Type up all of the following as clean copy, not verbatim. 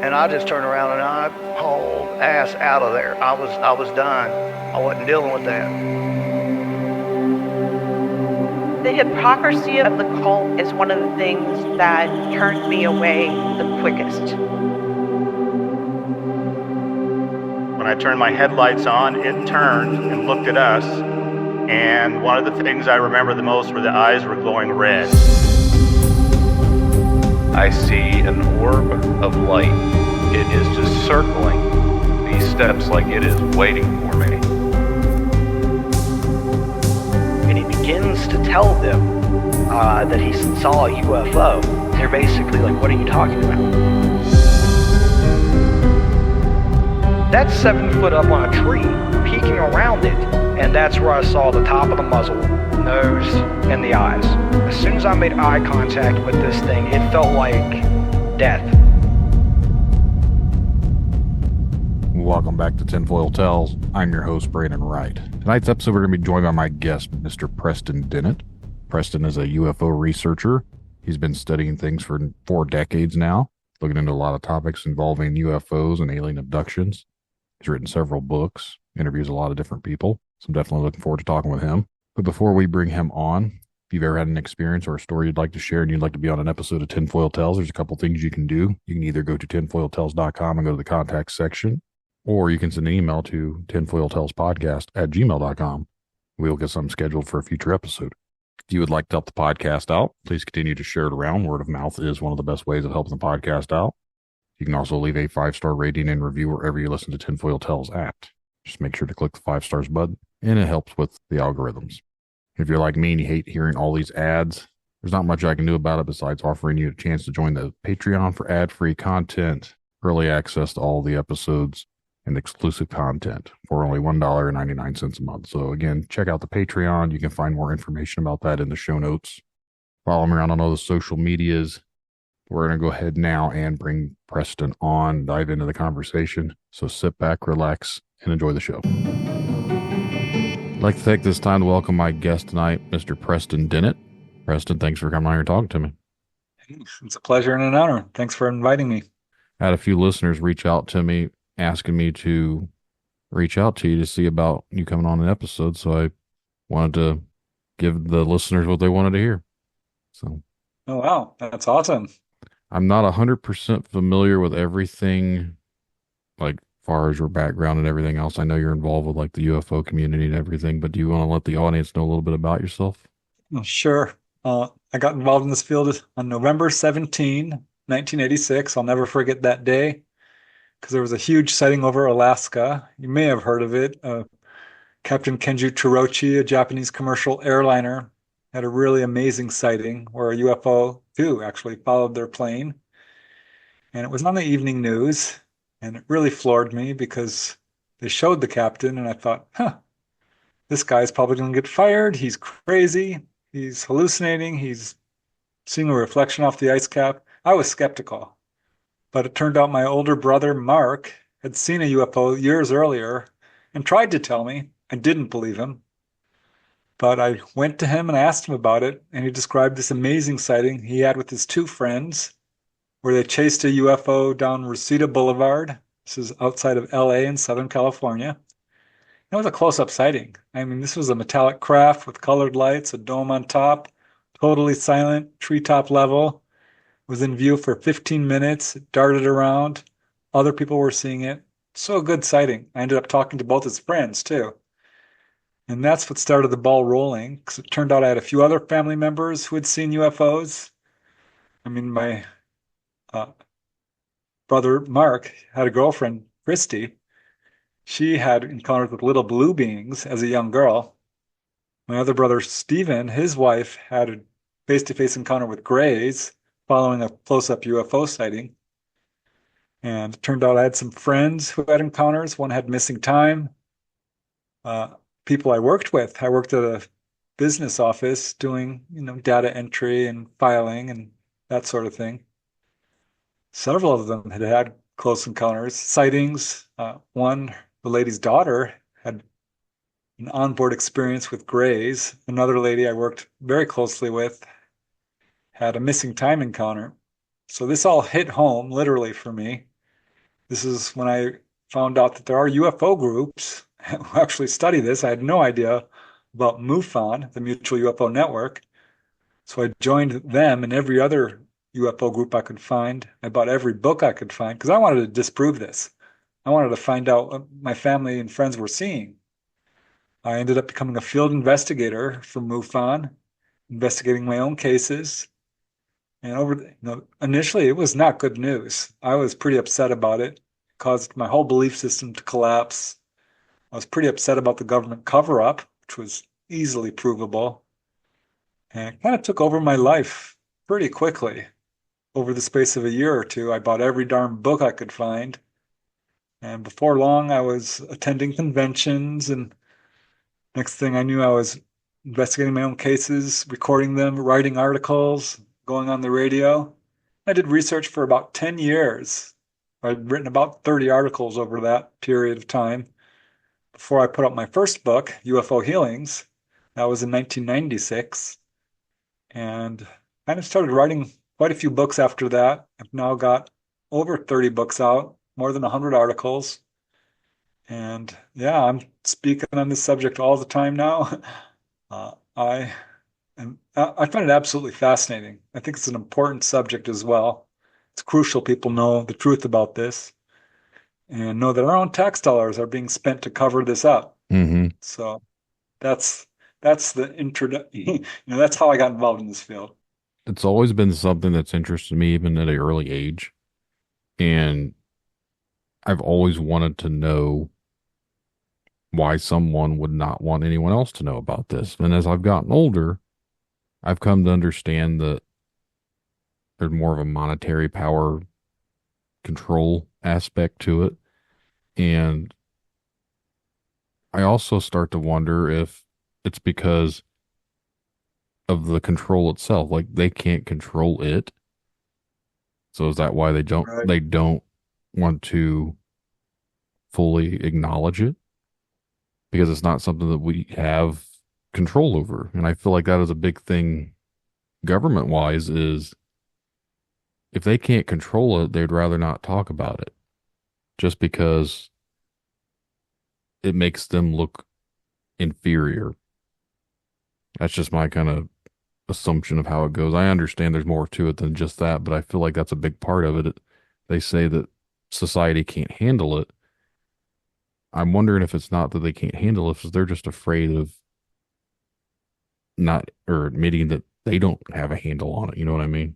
And I just turned around and I hauled ass out of there. I was done. I wasn't dealing with that. The hypocrisy of the cult is one of the things that turned me away the quickest. When I turned my headlights on, it turned and looked at us, and one of the things I remember the most were the eyes were glowing red. I see an orb of light. It is just circling these steps like it is waiting for me. And he begins to tell them that he saw a UFO. They're basically like, what are you talking about? That's 7 foot up on a tree, peeking around it, and that's where I saw the top of the muzzle, nose, and the eyes. As soon as I made eye contact with this thing, it felt like death. Welcome back to Tinfoil Tales. I'm your host, Brandon Wright. Tonight's episode, we're going to be joined by my guest, Mr. Preston Dennett. Preston is a UFO researcher. He's been studying things for 4 decades now, looking into a lot of topics involving UFOs and alien abductions. He's written several books, interviews a lot of different people, so I'm definitely looking forward to talking with him. But before we bring him on, if you've ever had an experience or a story you'd like to share and you'd like to be on an episode of Tinfoil Tales, there's a couple things you can do. You can either go to tinfoiltales.com and go to the contact section, or you can send an email to tinfoiltalespodcast@gmail.com. We'll get something scheduled for a future episode. If you would like to help the podcast out, please continue to share it around. Word of mouth is one of the best ways of helping the podcast out. You can also leave a 5-star rating and review wherever you listen to Tinfoil Tales at. Just make sure to click the 5 stars button, and it helps with the algorithms. If you're like me and you hate hearing all these ads, there's not much I can do about it besides offering you a chance to join the Patreon for ad-free content, early access to all the episodes, and exclusive content for only $1.99 a month. So again, check out the Patreon. You can find more information about that in the show notes. Follow me around on all the social medias. We're going to go ahead now and bring Preston on, dive into the conversation. So sit back, relax, and enjoy the show. I'd like to take this time to welcome my guest tonight, Mr. Preston Dennett. Preston, thanks for coming on here and talking to me. It's a pleasure and an honor. Thanks for inviting me. I had a few listeners reach out to me asking me to reach out to you to see about you coming on an episode. So I wanted to give the listeners what they wanted to hear. So, oh, wow. That's awesome. I'm not 100% familiar with everything, like far as your background and everything else. I know you're involved with like the UFO community and everything, but do you want to let the audience know a little bit about yourself? Oh, sure. I got involved in this field on November 17, 1986. I'll never forget that day because there was a huge sighting over Alaska. You may have heard of it. Captain Kenju Chirochi, a Japanese commercial airliner, had a really amazing sighting where a UFO too actually followed their plane. And it was on the evening news, and it really floored me because they showed the captain, and I thought, this guy's probably going to get fired. He's crazy. He's hallucinating. He's seeing a reflection off the ice cap. I was skeptical. But it turned out my older brother, Mark, had seen a UFO years earlier and tried to tell me. I didn't believe him. But I went to him and asked him about it, and he described this amazing sighting he had with his 2 friends where they chased a UFO down Reseda Boulevard. This is outside of LA in Southern California. It was a close-up sighting. I mean, this was a metallic craft with colored lights, a dome on top, totally silent, treetop level. It was in view for 15 minutes. It darted around. Other people were seeing it. So a good sighting. I ended up talking to both his friends, too. And that's what started the ball rolling, because it turned out I had a few other family members who had seen UFOs. I mean, my brother Mark had a girlfriend, Christy. She had encounters with little blue beings as a young girl. My other brother, Stephen, his wife had a face-to-face encounter with grays following a close-up UFO sighting. And it turned out I had some friends who had encounters. One had missing time. People I worked with. I worked at a business office doing, data entry and filing and that sort of thing. Several of them had had close encounters, sightings. One, the lady's daughter, had an onboard experience with grays. Another lady I worked very closely with had a missing time encounter. So this all hit home, literally, for me. This is when I found out that there are UFO groups who actually study this. I had no idea about MUFON, the Mutual UFO Network. So I joined them and every other UFO group I could find. I bought every book I could find because I wanted to disprove this. I wanted to find out what my family and friends were seeing. I ended up becoming a field investigator for MUFON, investigating my own cases. And initially it was not good news. I was pretty upset about it. It caused my whole belief system to collapse. I was pretty upset about the government cover-up, which was easily provable. And it kind of took over my life pretty quickly. Over the space of a year or two, I bought every darn book I could find. And before long, I was attending conventions, and next thing I knew, I was investigating my own cases, recording them, writing articles, going on the radio. I did research for about 10 years. I'd written about 30 articles over that period of time before I put out my first book, UFO Healings. That was in 1996. And I kind of started writing quite a few books after that. I've now got over 30 books out, more than 100 articles. And yeah, I'm speaking on this subject all the time now. I find it absolutely fascinating. I think it's an important subject as well. It's crucial people know the truth about this and know that our own tax dollars are being spent to cover this up. Mm-hmm. So that's the introduction. That's how I got involved in this field. It's always been something that's interested me even at an early age. And I've always wanted to know why someone would not want anyone else to know about this. And as I've gotten older, I've come to understand that there's more of a monetary power control aspect to it. And I also start to wonder if it's because of the control itself. Like they can't control it. So is that why they don't want to fully acknowledge it? Because it's not something that we have control over. And I feel like that is a big thing government wise is if they can't control it, they'd rather not talk about it just because it makes them look inferior. That's just my kind of assumption of how it goes. I understand there's more to it than just that, but I feel like that's a big part of it. They say that society can't handle it. I'm wondering if it's not that they can't handle it, if they're just afraid of not or admitting that they don't have a handle on it. You know what I mean?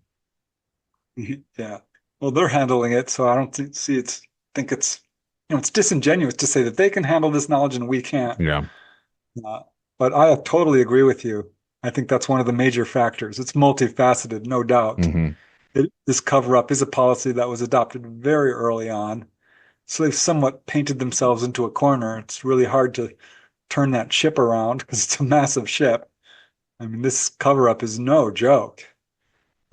Yeah. Well, they're handling it, so I don't think it's it's disingenuous to say that they can handle this knowledge and we can't. Yeah. But I totally agree with you. I think that's one of the major factors. It's multifaceted, no doubt. Mm-hmm. This cover-up is a policy that was adopted very early on. So they've somewhat painted themselves into a corner. It's really hard to turn that ship around because it's a massive ship. I mean, this cover-up is no joke.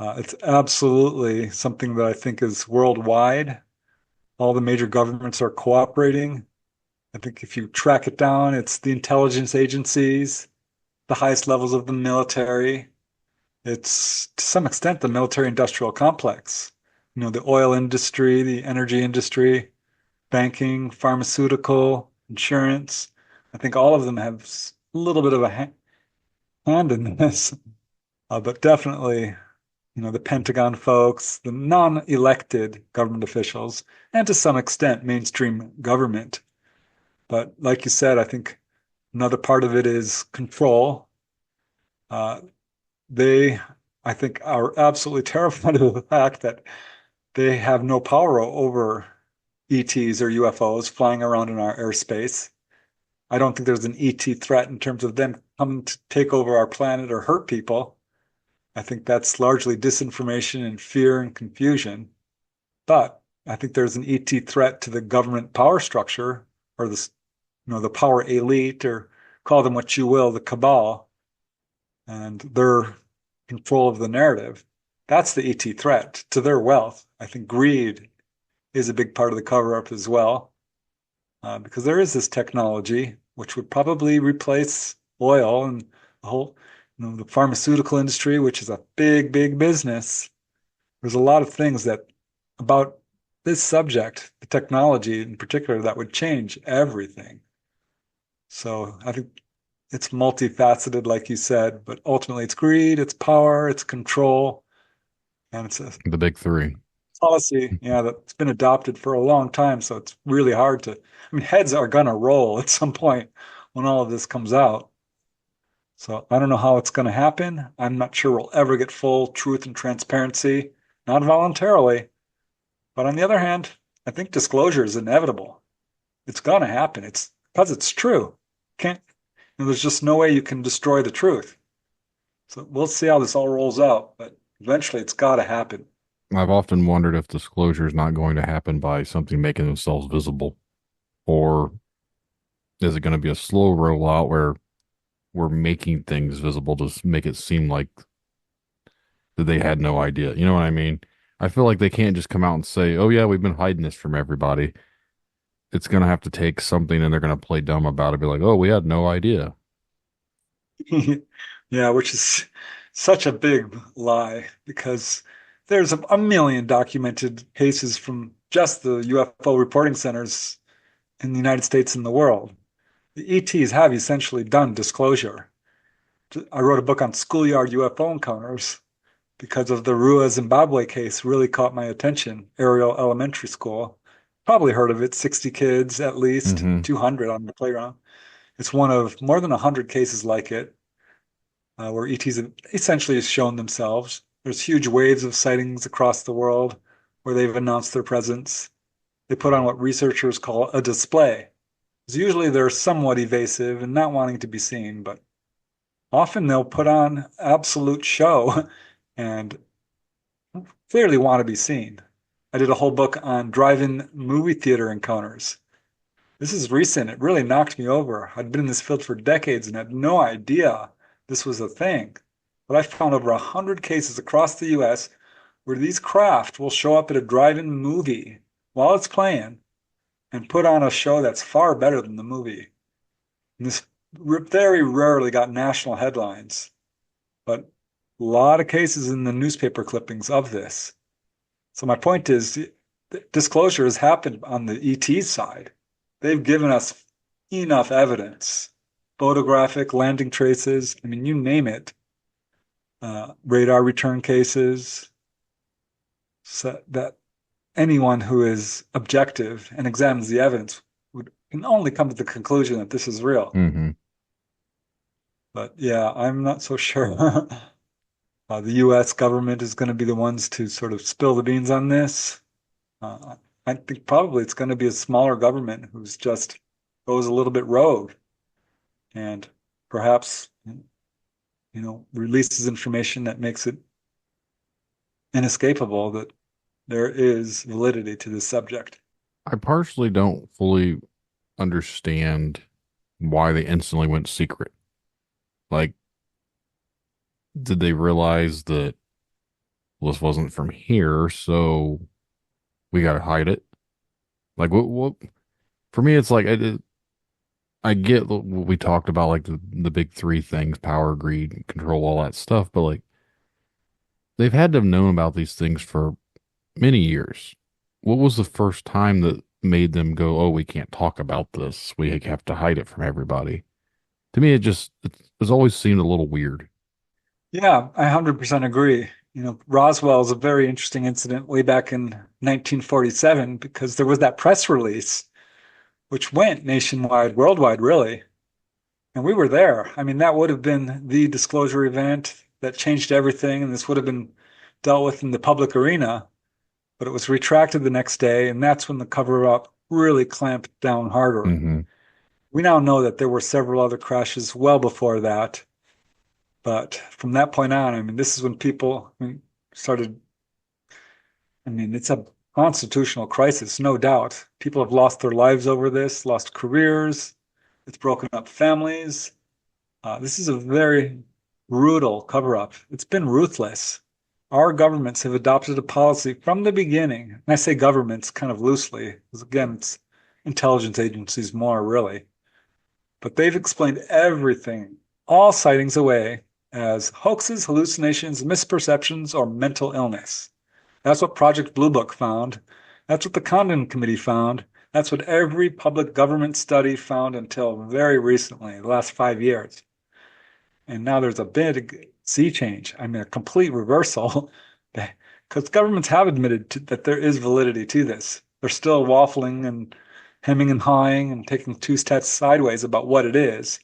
It's absolutely something that I think is worldwide. All the major governments are cooperating. I think if you track it down, it's the intelligence agencies, the highest levels of the military. It's to some extent the military-industrial complex. The oil industry, the energy industry, banking, pharmaceutical, insurance. I think all of them have a little bit of a hand in this. But definitely, the Pentagon folks, the non-elected government officials, and to some extent, mainstream government. But like you said, I think another part of it is control. They, I think, are absolutely terrified of the fact that they have no power over ETs or UFOs flying around in our airspace. I don't think there's an ET threat in terms of them coming to take over our planet or hurt people. I think that's largely disinformation and fear and confusion. But I think there's an ET threat to the government power structure or the power elite, or call them what you will, the cabal, and their control of the narrative. That's the ET threat to their wealth. I think greed is a big part of the cover-up as well, because there is this technology which would probably replace oil and the whole, the pharmaceutical industry, which is a big, big business. There's a lot of things that about this subject, the technology in particular, that would change everything. So I think it's multifaceted, like you said, but ultimately it's greed, it's power, it's control, and it's a The big three. policy, that's been adopted for a long time. So it's really hard to, I mean, heads are gonna roll at some point when all of this comes out. So I don't know how it's going to happen. I'm not sure we'll ever get full truth and transparency, not voluntarily. But on the other hand, I think disclosure is inevitable. It's going to happen. It's because it's true. Can't, there's just no way you can destroy the truth. So we'll see how this all rolls out, but eventually it's got to happen. I've often wondered if disclosure is not going to happen by something making themselves visible, or is it going to be a slow rollout where we're making things visible to make it seem like that they had no idea. You know what I mean? I feel like they can't just come out and say, "Oh yeah, we've been hiding this from everybody." It's going to have to take something, and they're going to play dumb about it, be like, "Oh, we had no idea." Yeah, which is such a big lie because there's a million documented cases from just the UFO reporting centers in the United States and the world. The ETs have essentially done disclosure. I wrote a book on schoolyard UFO encounters because of the Rua, Zimbabwe case really caught my attention. Ariel Elementary School. Probably heard of it, 60 kids at least, Mm-hmm. 200 on the playground. It's one of more than 100 cases like it, where ETs have essentially shown themselves. There's huge waves of sightings across the world where they've announced their presence. They put on what researchers call a display. Usually they're somewhat evasive and not wanting to be seen, but often they'll put on absolute show and clearly want to be seen. I did a whole book on drive-in movie theater encounters. This is recent. It really knocked me over. I'd been in this field for decades and had no idea this was a thing. But I found over 100 cases across the US where these craft will show up at a drive-in movie while it's playing and put on a show that's far better than the movie. And this very rarely got national headlines, but a lot of cases in the newspaper clippings of this. So my point is, disclosure has happened on the ET side. They've given us enough evidence, photographic, landing traces, I mean, you name it, radar return cases, so that anyone who is objective and examines the evidence can only come to the conclusion that this is real. Mm-hmm. But yeah, I'm not so sure. The US government is going to be the ones to sort of spill the beans on this. I think probably it's going to be a smaller government who's just goes a little bit rogue and perhaps, releases information that makes it inescapable that there is validity to this subject. I partially don't fully understand why they instantly went secret. Like, did they realize that this wasn't from here, so we got to hide it? Like, what? For me, it's like I get what we talked about, like the big three things: power, greed, control, all that stuff. But like, they've had to have known about these things for many years. What was the first time that made them go, "Oh, we can't talk about this. We have to hide it from everybody"? To me, it's always seemed a little weird. Yeah, I 100% agree. Roswell is a very interesting incident way back in 1947 because there was that press release which went nationwide, worldwide, really. And we were there. I mean, that would have been the disclosure event that changed everything, and this would have been dealt with in the public arena. But it was retracted the next day, and that's when the cover-up really clamped down harder. Mm-hmm. We now know that there were several other crashes well before that. But from that point on, I mean, this is when people started. I mean, it's a constitutional crisis, no doubt. People have lost their lives over this, lost careers. It's broken up families. This is a very brutal cover-up. It's been ruthless. Our governments have adopted a policy from the beginning. And I say governments kind of loosely, because again, it's intelligence agencies more, really. But they've explained everything, all sightings away, as hoaxes, hallucinations, misperceptions, or mental illness. That's what Project Blue Book found. That's what the Condon Committee found. That's what every public government study found until very recently, the last 5 years. And now there's a big sea change. I mean, a complete reversal, because governments have admitted that there is validity to this. They're still waffling and hemming and hawing and taking two steps sideways about what it is.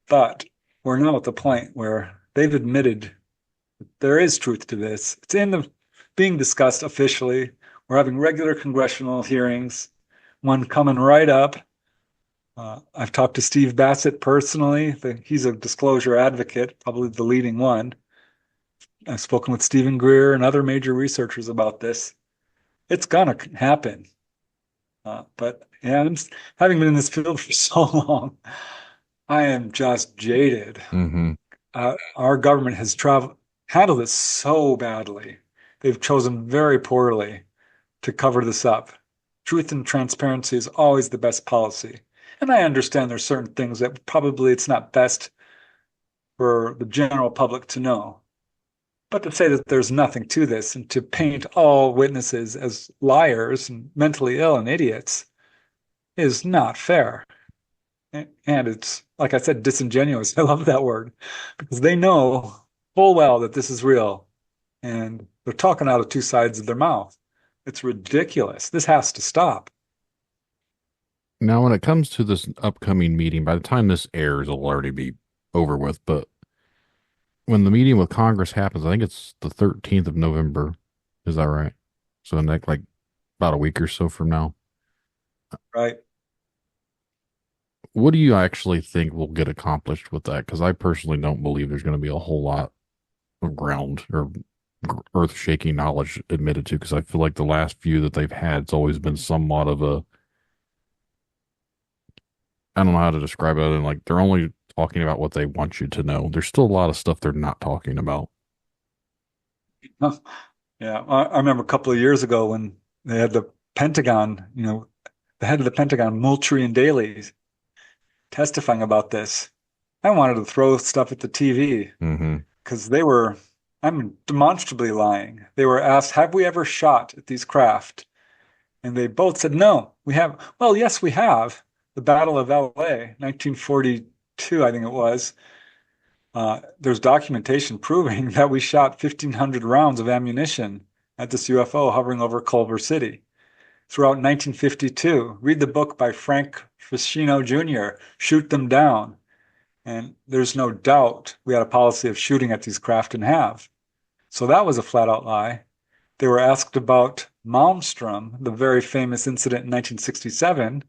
But we're now at the point where they've admitted that there is truth to this. It's being discussed officially. We're having regular congressional hearings, one coming right up. I've talked to Steve Bassett personally. He's a disclosure advocate, probably the leading one. I've spoken with Stephen Greer and other major researchers about this. It's gonna happen. But yeah, having been in this field for so long, I am just jaded. Mm-hmm. Our government has handled this so badly. They've chosen very poorly to cover this up. Truth and transparency is always the best policy. And I understand there's certain things that probably it's not best for the general public to know. But to say that there's nothing to this and to paint all witnesses as liars and mentally ill and idiots is not fair. And it's, like I said, disingenuous. I love that word because they know full well that this is real and they're talking out of two sides of their mouth. It's ridiculous. This has to stop. Now, when it comes to this upcoming meeting, by the time this airs, it'll already be over with. But when the meeting with Congress happens, I think it's the 13th of November. Is that right? So next, like about a week or so from now. Right. What do you actually think will get accomplished with that? Because I personally don't believe there's going to be a whole lot of ground or earth-shaking knowledge admitted to, because I feel like the last few that they've had, it's always been somewhat of a, I don't know how to describe it, and like they're only talking about what they want you to know. There's still a lot of stuff they're not talking about. Yeah, I remember a couple of years ago when they had the Pentagon, the head of the Pentagon, Moultrie and Daley, testifying about this. I wanted to throw stuff at the TV because they were, demonstrably lying. They were asked, have we ever shot at these craft? And they both said, no, we have. Well, yes, we have. The Battle of LA, 1942, I think it was. There's documentation proving that we shot 1,500 rounds of ammunition at this UFO hovering over Culver City. Throughout 1952, read the book by Frank Ficino Jr., Shoot Them Down. And there's no doubt we had a policy of shooting at these craft and have. So that was a flat-out lie. They were asked about Malmstrom, the very famous incident in 1967,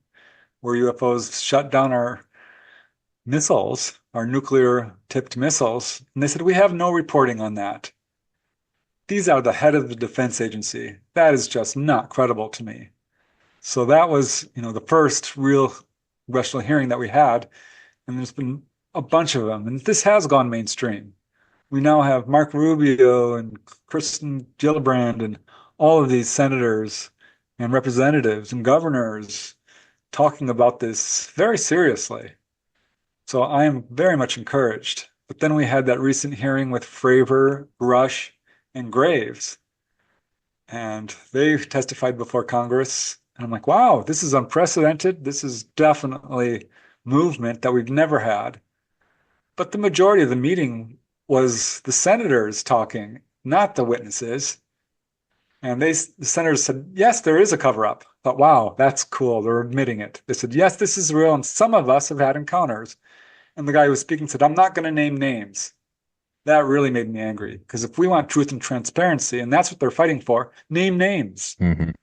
where UFOs shut down our missiles, our nuclear-tipped missiles. And they said, we have no reporting on that. These are the head of the defense agency. That is just not credible to me. So that was, the first real congressional hearing that we had. And there's been a bunch of them. And this has gone mainstream. We now have Mark Rubio and Kristen Gillibrand and all of these senators and representatives and governors talking about this very seriously. So I am very much encouraged. But then we had that recent hearing with Fravor, Rush, and Graves. And they testified before Congress. And I'm like, wow, this is unprecedented. This is definitely movement that we've never had. But the majority of the meeting was the senators talking, not the witnesses. And the senators said, yes, there is a cover-up. I thought, wow, that's cool. They're admitting it. They said, yes, this is real. And some of us have had encounters. And the guy who was speaking said, I'm not going to name names. That really made me angry. Because if we want truth and transparency, and that's what they're fighting for, name names.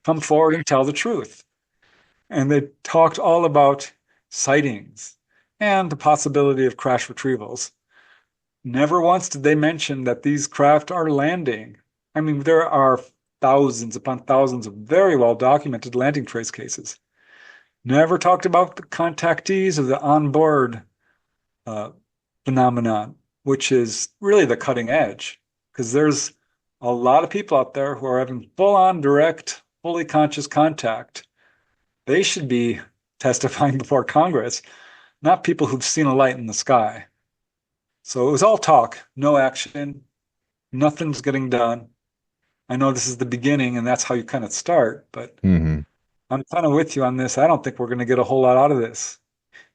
Come forward and tell the truth. And they talked all about sightings and the possibility of crash retrievals. Never once did they mention that these craft are landing. I mean, there are thousands upon thousands of very well-documented landing trace cases. Never talked about the contactees of the onboard phenomenon, which is really the cutting edge, because there's a lot of people out there who are having full-on direct, fully conscious contact. They should be testifying before Congress, not people who've seen a light in the sky. So it was all talk, no action, nothing's getting done. I know this is the beginning and that's how you kind of start, but Mm-hmm. I'm kind of with you on this. I don't think we're going to get a whole lot out of this.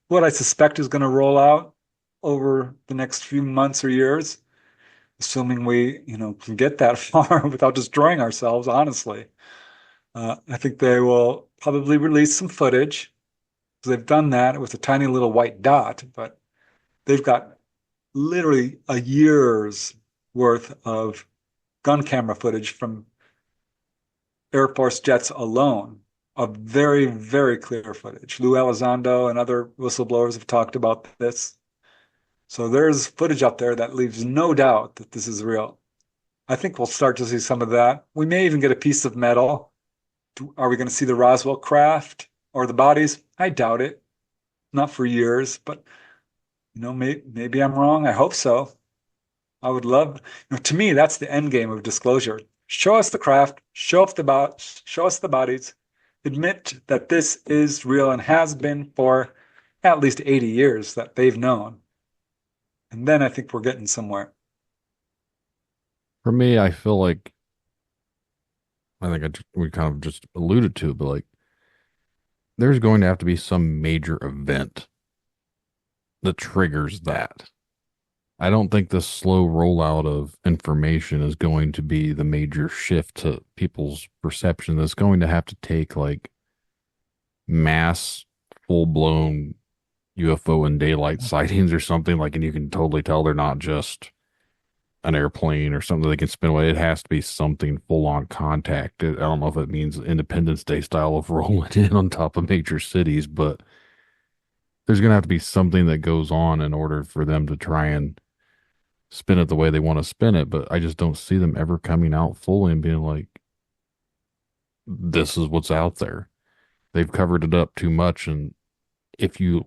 What I suspect is going to roll out over the next few months or years, assuming we, can get that far without destroying ourselves, honestly. I think they will probably release some footage. They've done that with a tiny little white dot, but they've got literally a year's worth of gun camera footage from Air Force jets alone of very, very clear footage. Lou Elizondo and other whistleblowers have talked about this. So there's footage up there that leaves no doubt that this is real. I think we'll start to see some of that. We may even get a piece of metal. Are we going to see the Roswell craft or the bodies? I doubt it. Not for years, but maybe I'm wrong. I hope so. I would love, to me, that's the end game of disclosure. Show us the craft, show us the bodies, admit that this is real and has been for at least 80 years that they've known. And then I think we're getting somewhere. For me, I feel like we kind of just alluded to it, but like there's going to have to be some major event that triggers that. I don't think the slow rollout of information is going to be the major shift to people's perception. That's going to have to take like mass, full blown UFO and daylight sightings or something like, and you can totally tell they're not just an airplane or something they can spin away. It has to be something full on contact. I don't know if it means Independence Day style of rolling in on top of major cities, but there's going to have to be something that goes on in order for them to try and spin it the way they want to spin it. But I just don't see them ever coming out fully and being like, this is what's out there. They've covered it up too much. And if you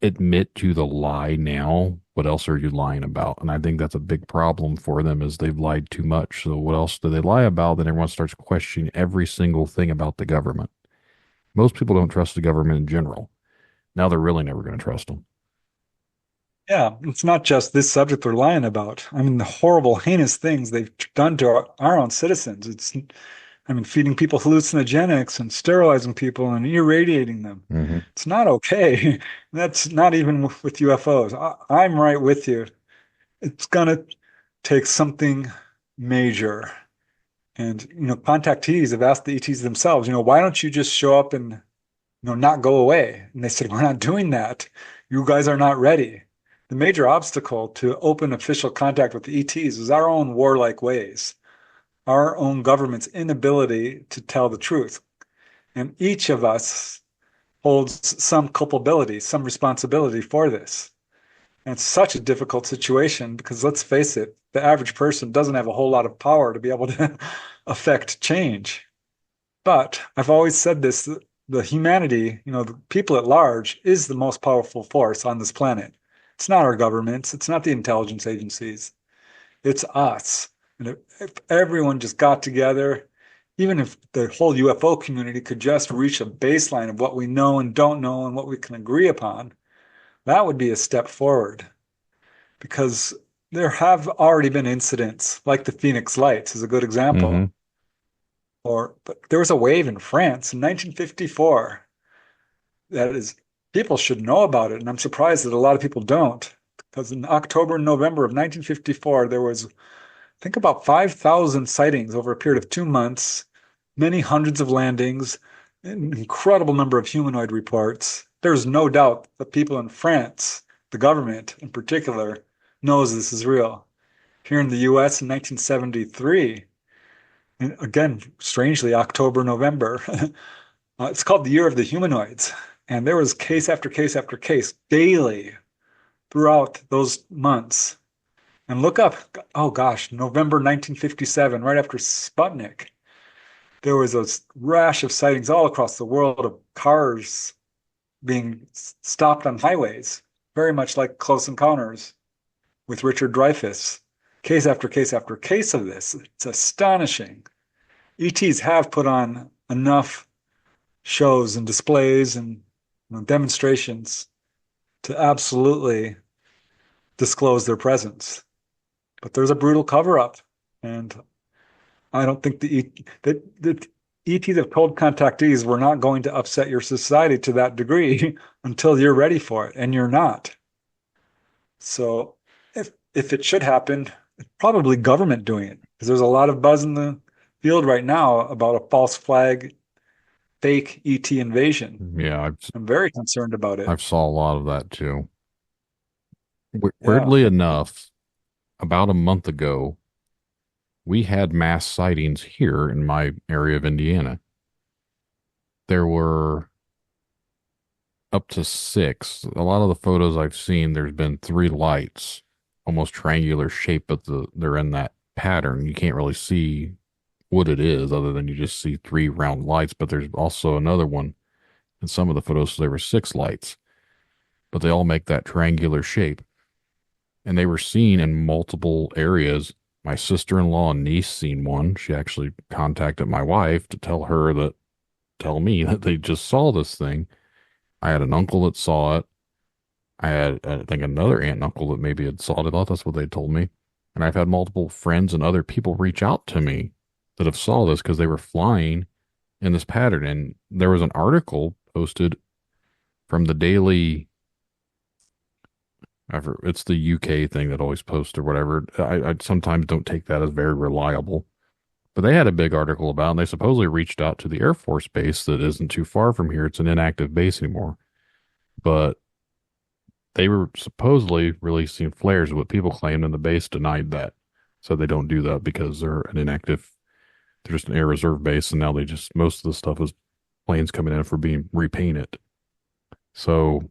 admit to the lie now, what else are you lying about? And I think that's a big problem for them is they've lied too much. So what else do they lie about? Then everyone starts questioning every single thing about the government. Most people don't trust the government in general. Now they're really never going to trust them. Yeah, it's not just this subject they're lying about. I mean, the horrible, heinous things they've done to our own citizens. Feeding people hallucinogenics and sterilizing people and irradiating them. Mm-hmm. It's not okay. That's not even with UFOs. I'm right with you. It's going to take something major. And, contactees have asked the ETs themselves, why don't you just show up and, not go away? And they said, we're not doing that. You guys are not ready. The major obstacle to open official contact with the ETs is our own warlike ways, our own government's inability to tell the truth. And each of us holds some culpability, some responsibility for this. And it's such a difficult situation because let's face it, the average person doesn't have a whole lot of power to be able to affect change. But I've always said this, the humanity, the people at large is the most powerful force on this planet. It's not our governments. It's not the intelligence agencies. It's us. And if everyone just got together, even if the whole UFO community could just reach a baseline of what we know and don't know and what we can agree upon, that would be a step forward. Because there have already been incidents, like the Phoenix Lights is a good example. Mm-hmm. But there was a wave in France in 1954 people should know about it, and I'm surprised that a lot of people don't. Because in October and November of 1954, there was, I think, about 5,000 sightings over a period of 2 months, many hundreds of landings, an incredible number of humanoid reports. There's no doubt that people in France, the government in particular, knows this is real. Here in the US in 1973, and again, strangely, October, November, it's called the Year of the Humanoids. And there was case after case after case daily throughout those months. And look up, oh gosh, November 1957, right after Sputnik, there was a rash of sightings all across the world of cars being stopped on highways, very much like Close Encounters with Richard Dreyfuss. Case after case after case of this. It's astonishing. ETs have put on enough shows and displays and demonstrations to absolutely disclose their presence. But there's a brutal cover-up, and I don't think the ETs have told contactees we're not going to upset your society to that degree until you're ready for it, and you're not. So if it should happen, it's probably government doing it because there's a lot of buzz in the field right now about a false flag, fake ET invasion. Yeah, I'm very concerned about it. I've saw a lot of that too. Yeah. Weirdly enough, about a month ago, we had mass sightings here in my area of Indiana. There were up to 6. A lot of the photos I've seen, there's been 3 lights, almost triangular shape, but they're in that pattern. You can't really see what it is other than you just see 3 round lights, but there's also another one in some of the photos, so there were 6 lights, but they all make that triangular shape. And they were seen in multiple areas. My sister-in-law and niece seen one. She actually contacted my wife to tell me that they just saw this thing. I had an uncle that saw it. I had, I think, another aunt and uncle that maybe had saw it. I thought that's what they told me. And I've had multiple friends and other people reach out to me that have saw this because they were flying in this pattern. And there was an article posted from the Daily, it's the UK thing that always posts or whatever. I sometimes don't take that as very reliable. But they had a big article about it, and they supposedly reached out to the Air Force base that isn't too far from here. It's an inactive base anymore. But they were supposedly releasing flares, what people claimed, and the base denied that. So they don't do that because they're just an air reserve base, and now most of the stuff is planes coming in for being repainted. So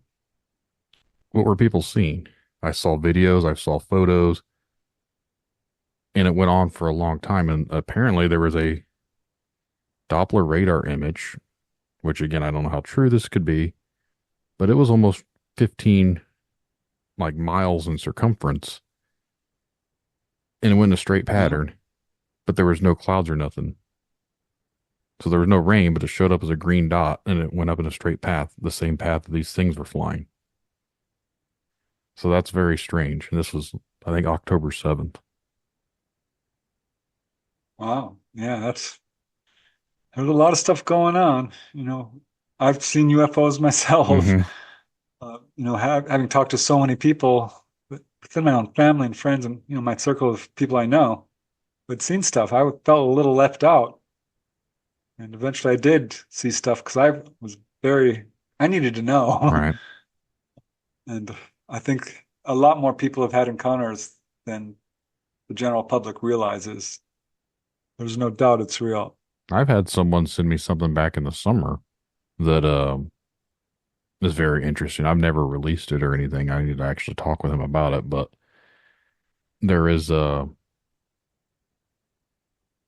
what were people seeing? I saw videos, I saw photos, and it went on for a long time. And apparently there was a Doppler radar image, which again, I don't know how true this could be, but it was almost 15 miles in circumference, and it went in a straight pattern, but there was no clouds or nothing. So there was no rain, but it showed up as a green dot, and it went up in a straight path, the same path that these things were flying. So that's very strange. And this was, I think, October 7th. Wow. Yeah, there's a lot of stuff going on. I've seen UFOs myself. Mhm. Having talked to so many people within my own family and friends and, my circle of people I know who'd seen stuff, I felt a little left out. And eventually I did see stuff because I needed to know. Right. And I think a lot more people have had encounters than the general public realizes. There's no doubt it's real. I've had someone send me something back in the summer that is very interesting. I've never released it or anything. I need to actually talk with him about it, but there is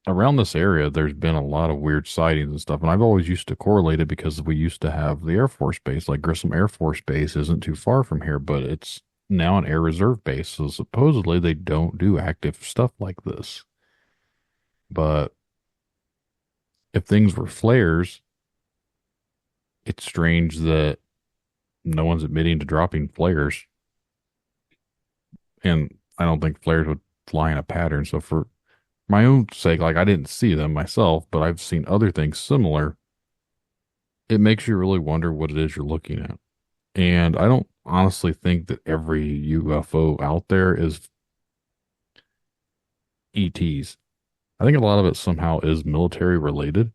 around this area, there's been a lot of weird sightings and stuff, and I've always used to correlate it because we used to have the Air Force Base, like Grissom Air Force Base isn't too far from here, but it's now an air reserve base, so supposedly they don't do active stuff like this. But if things were flares, it's strange that no one's admitting to dropping flares. And I don't think flares would fly in a pattern. So for my own sake, I didn't see them myself, but I've seen other things similar. It makes you really wonder what it is you're looking at. And I don't honestly think that every UFO out there is ETs. I think a lot of it somehow is military related.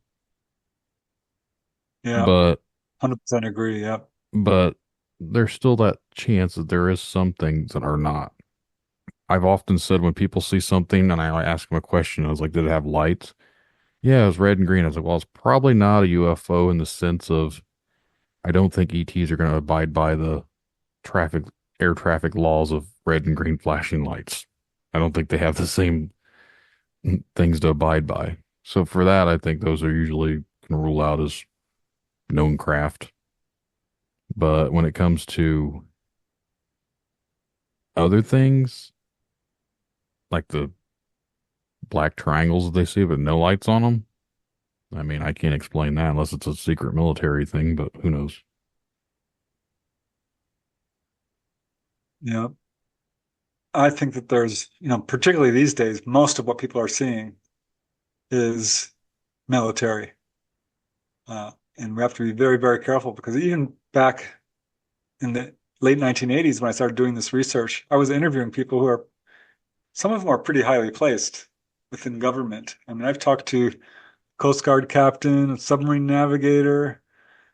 Yeah, But 100% agree. Yep. but there's still that chance that there is some things that are not. I've often said when people see something and I ask them a question, I was like, did it have lights? Yeah, it was red and green. I was like, well, it's probably not a UFO in the sense of I don't think ETs are going to abide by the air traffic laws of red and green flashing lights. I don't think they have the same things to abide by. So for that, I think those are usually can rule out as known craft. But when it comes to other things, like the black triangles that they see but no lights on them, I mean, I can't explain that unless it's a secret military thing, but who knows? Yeah. I think that there's, particularly these days, most of what people are seeing is military. And we have to be very, very careful because even back in the late 1980s, when I started doing this research, I was interviewing people who are, some of them are pretty highly placed within government. I mean, I've talked to Coast Guard captain, a submarine navigator,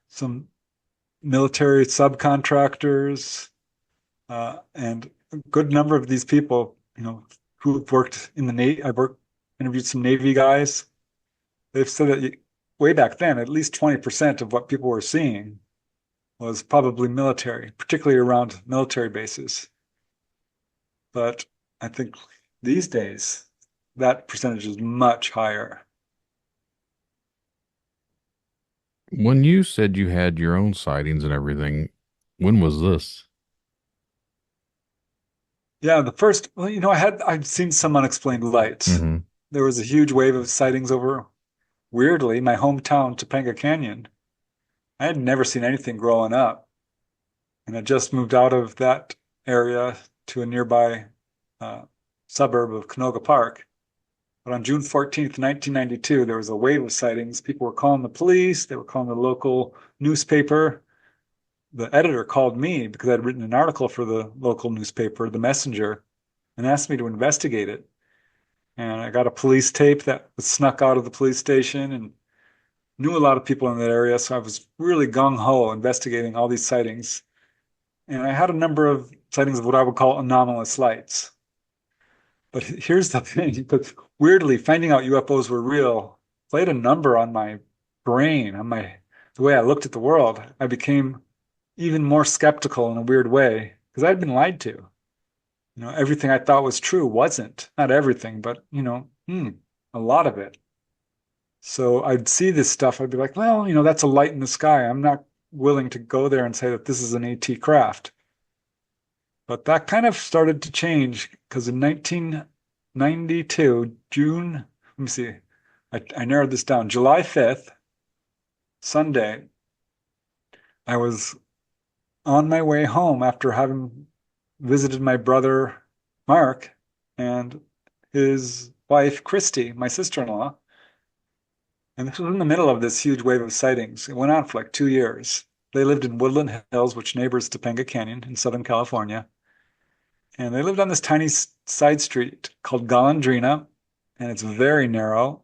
some military subcontractors, and a good number of these people, who've worked in the Navy. Interviewed some Navy guys. They've said that way back then, at least 20% of what people were seeing was probably military, particularly around military bases. But I think these days, that percentage is much higher. When you said you had your own sightings and everything, when was this? Yeah, the first, well, I'd seen some unexplained lights. Mm-hmm. There was a huge wave of sightings over, weirdly, my hometown, Topanga Canyon. I had never seen anything growing up. And I just moved out of that area to a nearby suburb of Canoga Park. But on June 14th, 1992, there was a wave of sightings. People were calling the police. They were calling the local newspaper. The editor called me because I'd written an article for the local newspaper, The Messenger, and asked me to investigate it. And I got a police tape that was snuck out of the police station and knew a lot of people in that area. So I was really gung-ho investigating all these sightings. And I had a number of sightings of what I would call anomalous lights. But here's the thing, but weirdly, finding out UFOs were real played a number on my brain, on the way I looked at the world. I became even more skeptical in a weird way because I'd been lied to. Everything I thought was true wasn't. Not everything, but, a lot of it. So I'd see this stuff. I'd be like, well, that's a light in the sky. I'm not willing to go there and say that this is an ET craft. But that kind of started to change because in 1992, June, let me see, I narrowed this down. July 5th, Sunday, I was on my way home after having visited my brother, Mark, and his wife, Christy, my sister-in-law. And this was in the middle of this huge wave of sightings. It went on for like 2 years. They lived in Woodland Hills, which neighbors Topanga Canyon in Southern California. And they lived on this tiny side street called Golondrina, and it's very narrow.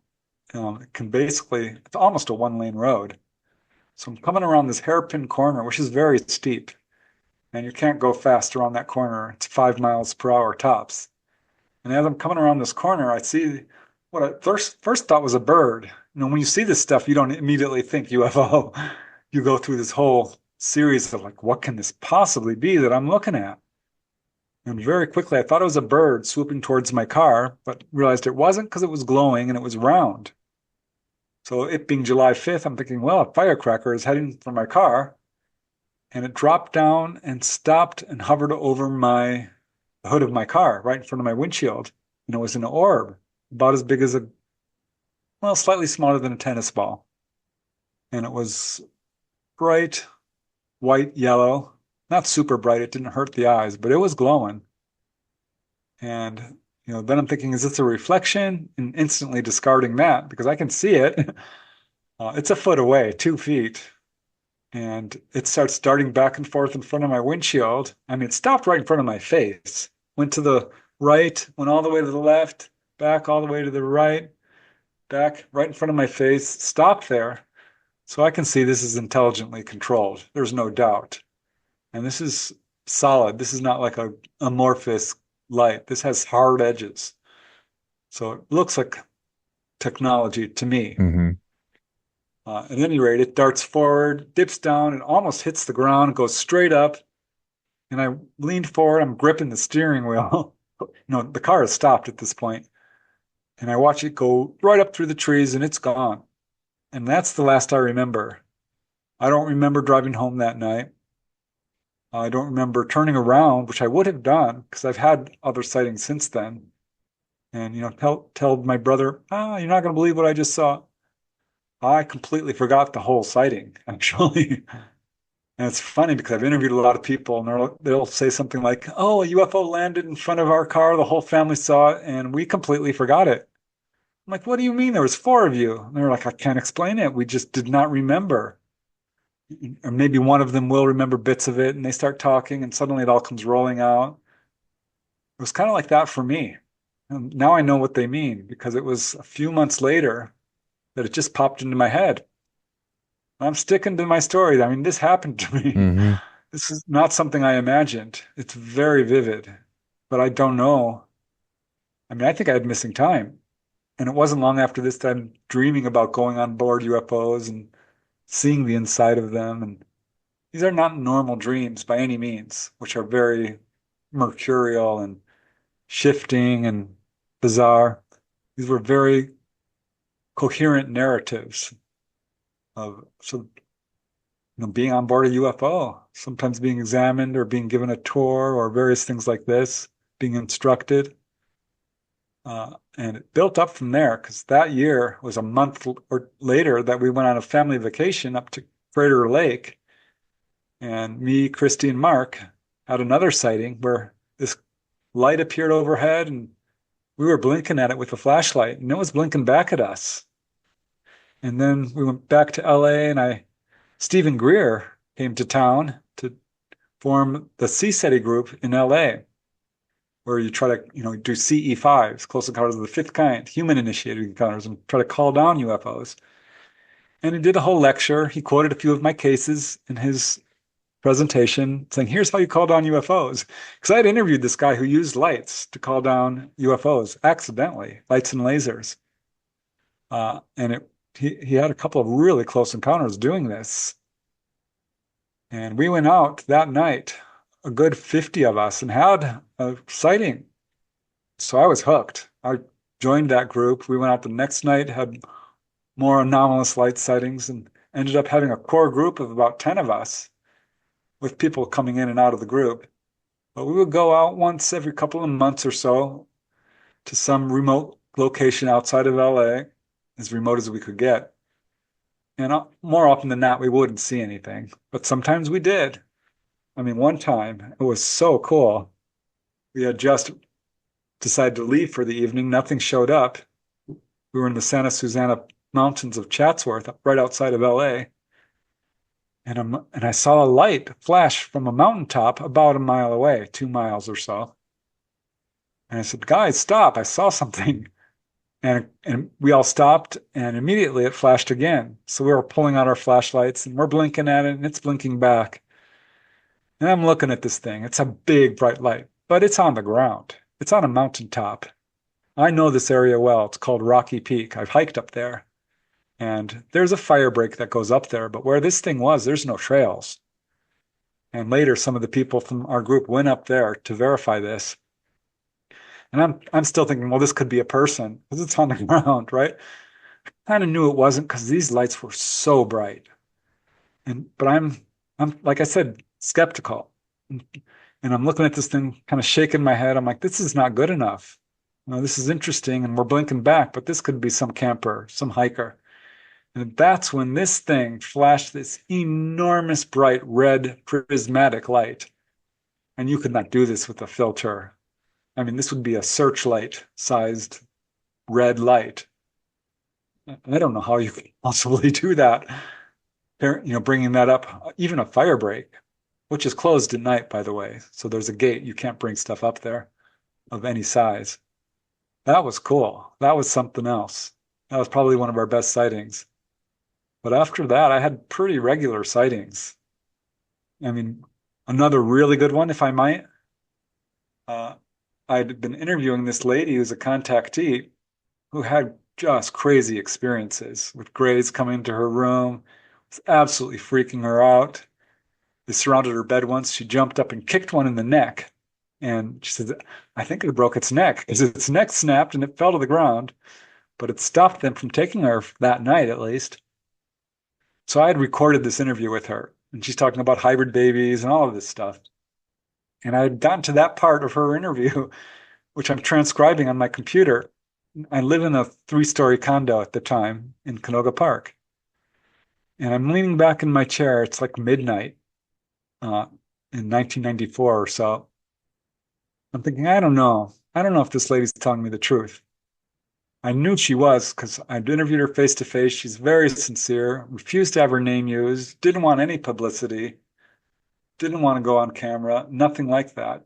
It's almost a one-lane road. So I'm coming around this hairpin corner, which is very steep, and you can't go fast around that corner. It's 5 miles per hour tops. And as I'm coming around this corner, I see what I first thought was a bird. When you see this stuff, you don't immediately think UFO. You go through this whole series of like, what can this possibly be that I'm looking at? And very quickly, I thought it was a bird swooping towards my car, but realized it wasn't because it was glowing and it was round. So it being July 5th, I'm thinking, well, a firecracker is heading for my car. And it dropped down and stopped and hovered over the hood of my car, right in front of my windshield. And it was an orb, about as big as slightly smaller than a tennis ball. And it was bright, white, yellow. Not super bright, it didn't hurt the eyes, but it was glowing. And, then I'm thinking, is this a reflection? And instantly discarding that because I can see it. It's a foot away, 2 feet. And it starts darting back and forth in front of my windshield. I mean, it stopped right in front of my face, went to the right, went all the way to the left, back all the way to the right, back right in front of my face, stopped there. So I can see this is intelligently controlled. There's no doubt. And this is solid. This is not like a amorphous light. This has hard edges. So it looks like technology to me. Mm-hmm. At any rate, it darts forward, dips down, and almost hits the ground, goes straight up. And I leaned forward. I'm gripping the steering wheel. The car has stopped at this point. And I watch it go right up through the trees, and it's gone. And that's the last I remember. I don't remember driving home that night. I don't remember turning around, which I would have done because I've had other sightings since then. And, tell my brother, you're not going to believe what I just saw. I completely forgot the whole sighting, actually. And it's funny because I've interviewed a lot of people and they'll say something like, oh, a UFO landed in front of our car. The whole family saw it and we completely forgot it. I'm like, what do you mean there was four of you? And they were like, I can't explain it. We just did not remember. Or maybe one of them will remember bits of it, and they start talking, and suddenly it all comes rolling out. It was kind of like that for me. And now I know what they mean because it was a few months later that it just popped into my head. I'm sticking to my story. I mean, this happened to me. Mm-hmm. This is not something I imagined. It's very vivid, but I don't know. I mean, I think I had missing time. And it wasn't long after this that I'm dreaming about going on board UFOs and seeing the inside of them. And these are not normal dreams by any means, which are very mercurial and shifting and bizarre. These were very coherent narratives of being on board a UFO, sometimes being examined or being given a tour or various things like this, being instructed. And it built up from there because that year was a month or later that we went on a family vacation up to Crater Lake. And me, Christy, and Mark had another sighting where this light appeared overhead and we were blinking at it with a flashlight and it was blinking back at us. And then we went back to LA and Stephen Greer came to town to form the CSETI group in LA, where you try to, do CE5s, close encounters of the fifth kind, human-initiated encounters, and try to call down UFOs. And he did a whole lecture. He quoted a few of my cases in his presentation, saying, here's how you call down UFOs. Because I had interviewed this guy who used lights to call down UFOs accidentally, lights and lasers. He had a couple of really close encounters doing this. And we went out that night, a good 50 of us, and had a sighting. So I was hooked. I joined that group. We went out the next night, had more anomalous light sightings, and ended up having a core group of about 10 of us, with people coming in and out of the group. But we would go out once every couple of months or so to some remote location outside of LA, as remote as we could get. And more often than not, we wouldn't see anything. But sometimes we did. I mean, one time, it was so cool. We had just decided to leave for the evening. Nothing showed up. We were in the Santa Susana Mountains of Chatsworth, right outside of LA. And I saw a light flash from a mountaintop about a mile away, 2 miles or so. And I said, guys, stop. I saw something. And we all stopped, and immediately it flashed again. So we were pulling out our flashlights, and we're blinking at it, and it's blinking back. And I'm looking at this thing. It's a big, bright light, but it's on the ground. It's on a mountaintop. I know this area well. It's called Rocky Peak. I've hiked up there. And there's a fire break that goes up there, but where this thing was, there's no trails. And later, some of the people from our group went up there to verify this. And I'm still thinking, well, this could be a person because it's on the ground, right? I kind of knew it wasn't because these lights were so bright. But I'm like I said, skeptical. And I'm looking at this thing, kind of shaking my head. I'm like, this is not good enough. This is interesting, and we're blinking back, but this could be some camper, some hiker. And that's when this thing flashed this enormous bright red prismatic light. And you could not do this with a filter. I mean, this would be a searchlight-sized red light. I don't know how you could possibly do that. Bringing that up, even a fire break, which is closed at night, by the way. So there's a gate. You can't bring stuff up there of any size. That was cool. That was something else. That was probably one of our best sightings. But after that, I had pretty regular sightings. I mean, another really good one, if I might. I'd been interviewing this lady who's a contactee who had just crazy experiences with grays coming into her room. It was absolutely freaking her out. They surrounded her bed once. She jumped up and kicked one in the neck. And she said, I think it broke its neck because its neck snapped and it fell to the ground. But it stopped them from taking her that night, at least. So I had recorded this interview with her. And she's talking about hybrid babies and all of this stuff. And I had gotten to that part of her interview, which I'm transcribing on my computer. I live in a 3-story condo at the time in Canoga Park. And I'm leaning back in my chair. It's like midnight in 1994 or so. I'm thinking, I don't know. I don't know if this lady's telling me the truth. I knew she was because I'd interviewed her face to face. She's very sincere, refused to have her name used, didn't want any publicity, didn't want to go on camera, nothing like that.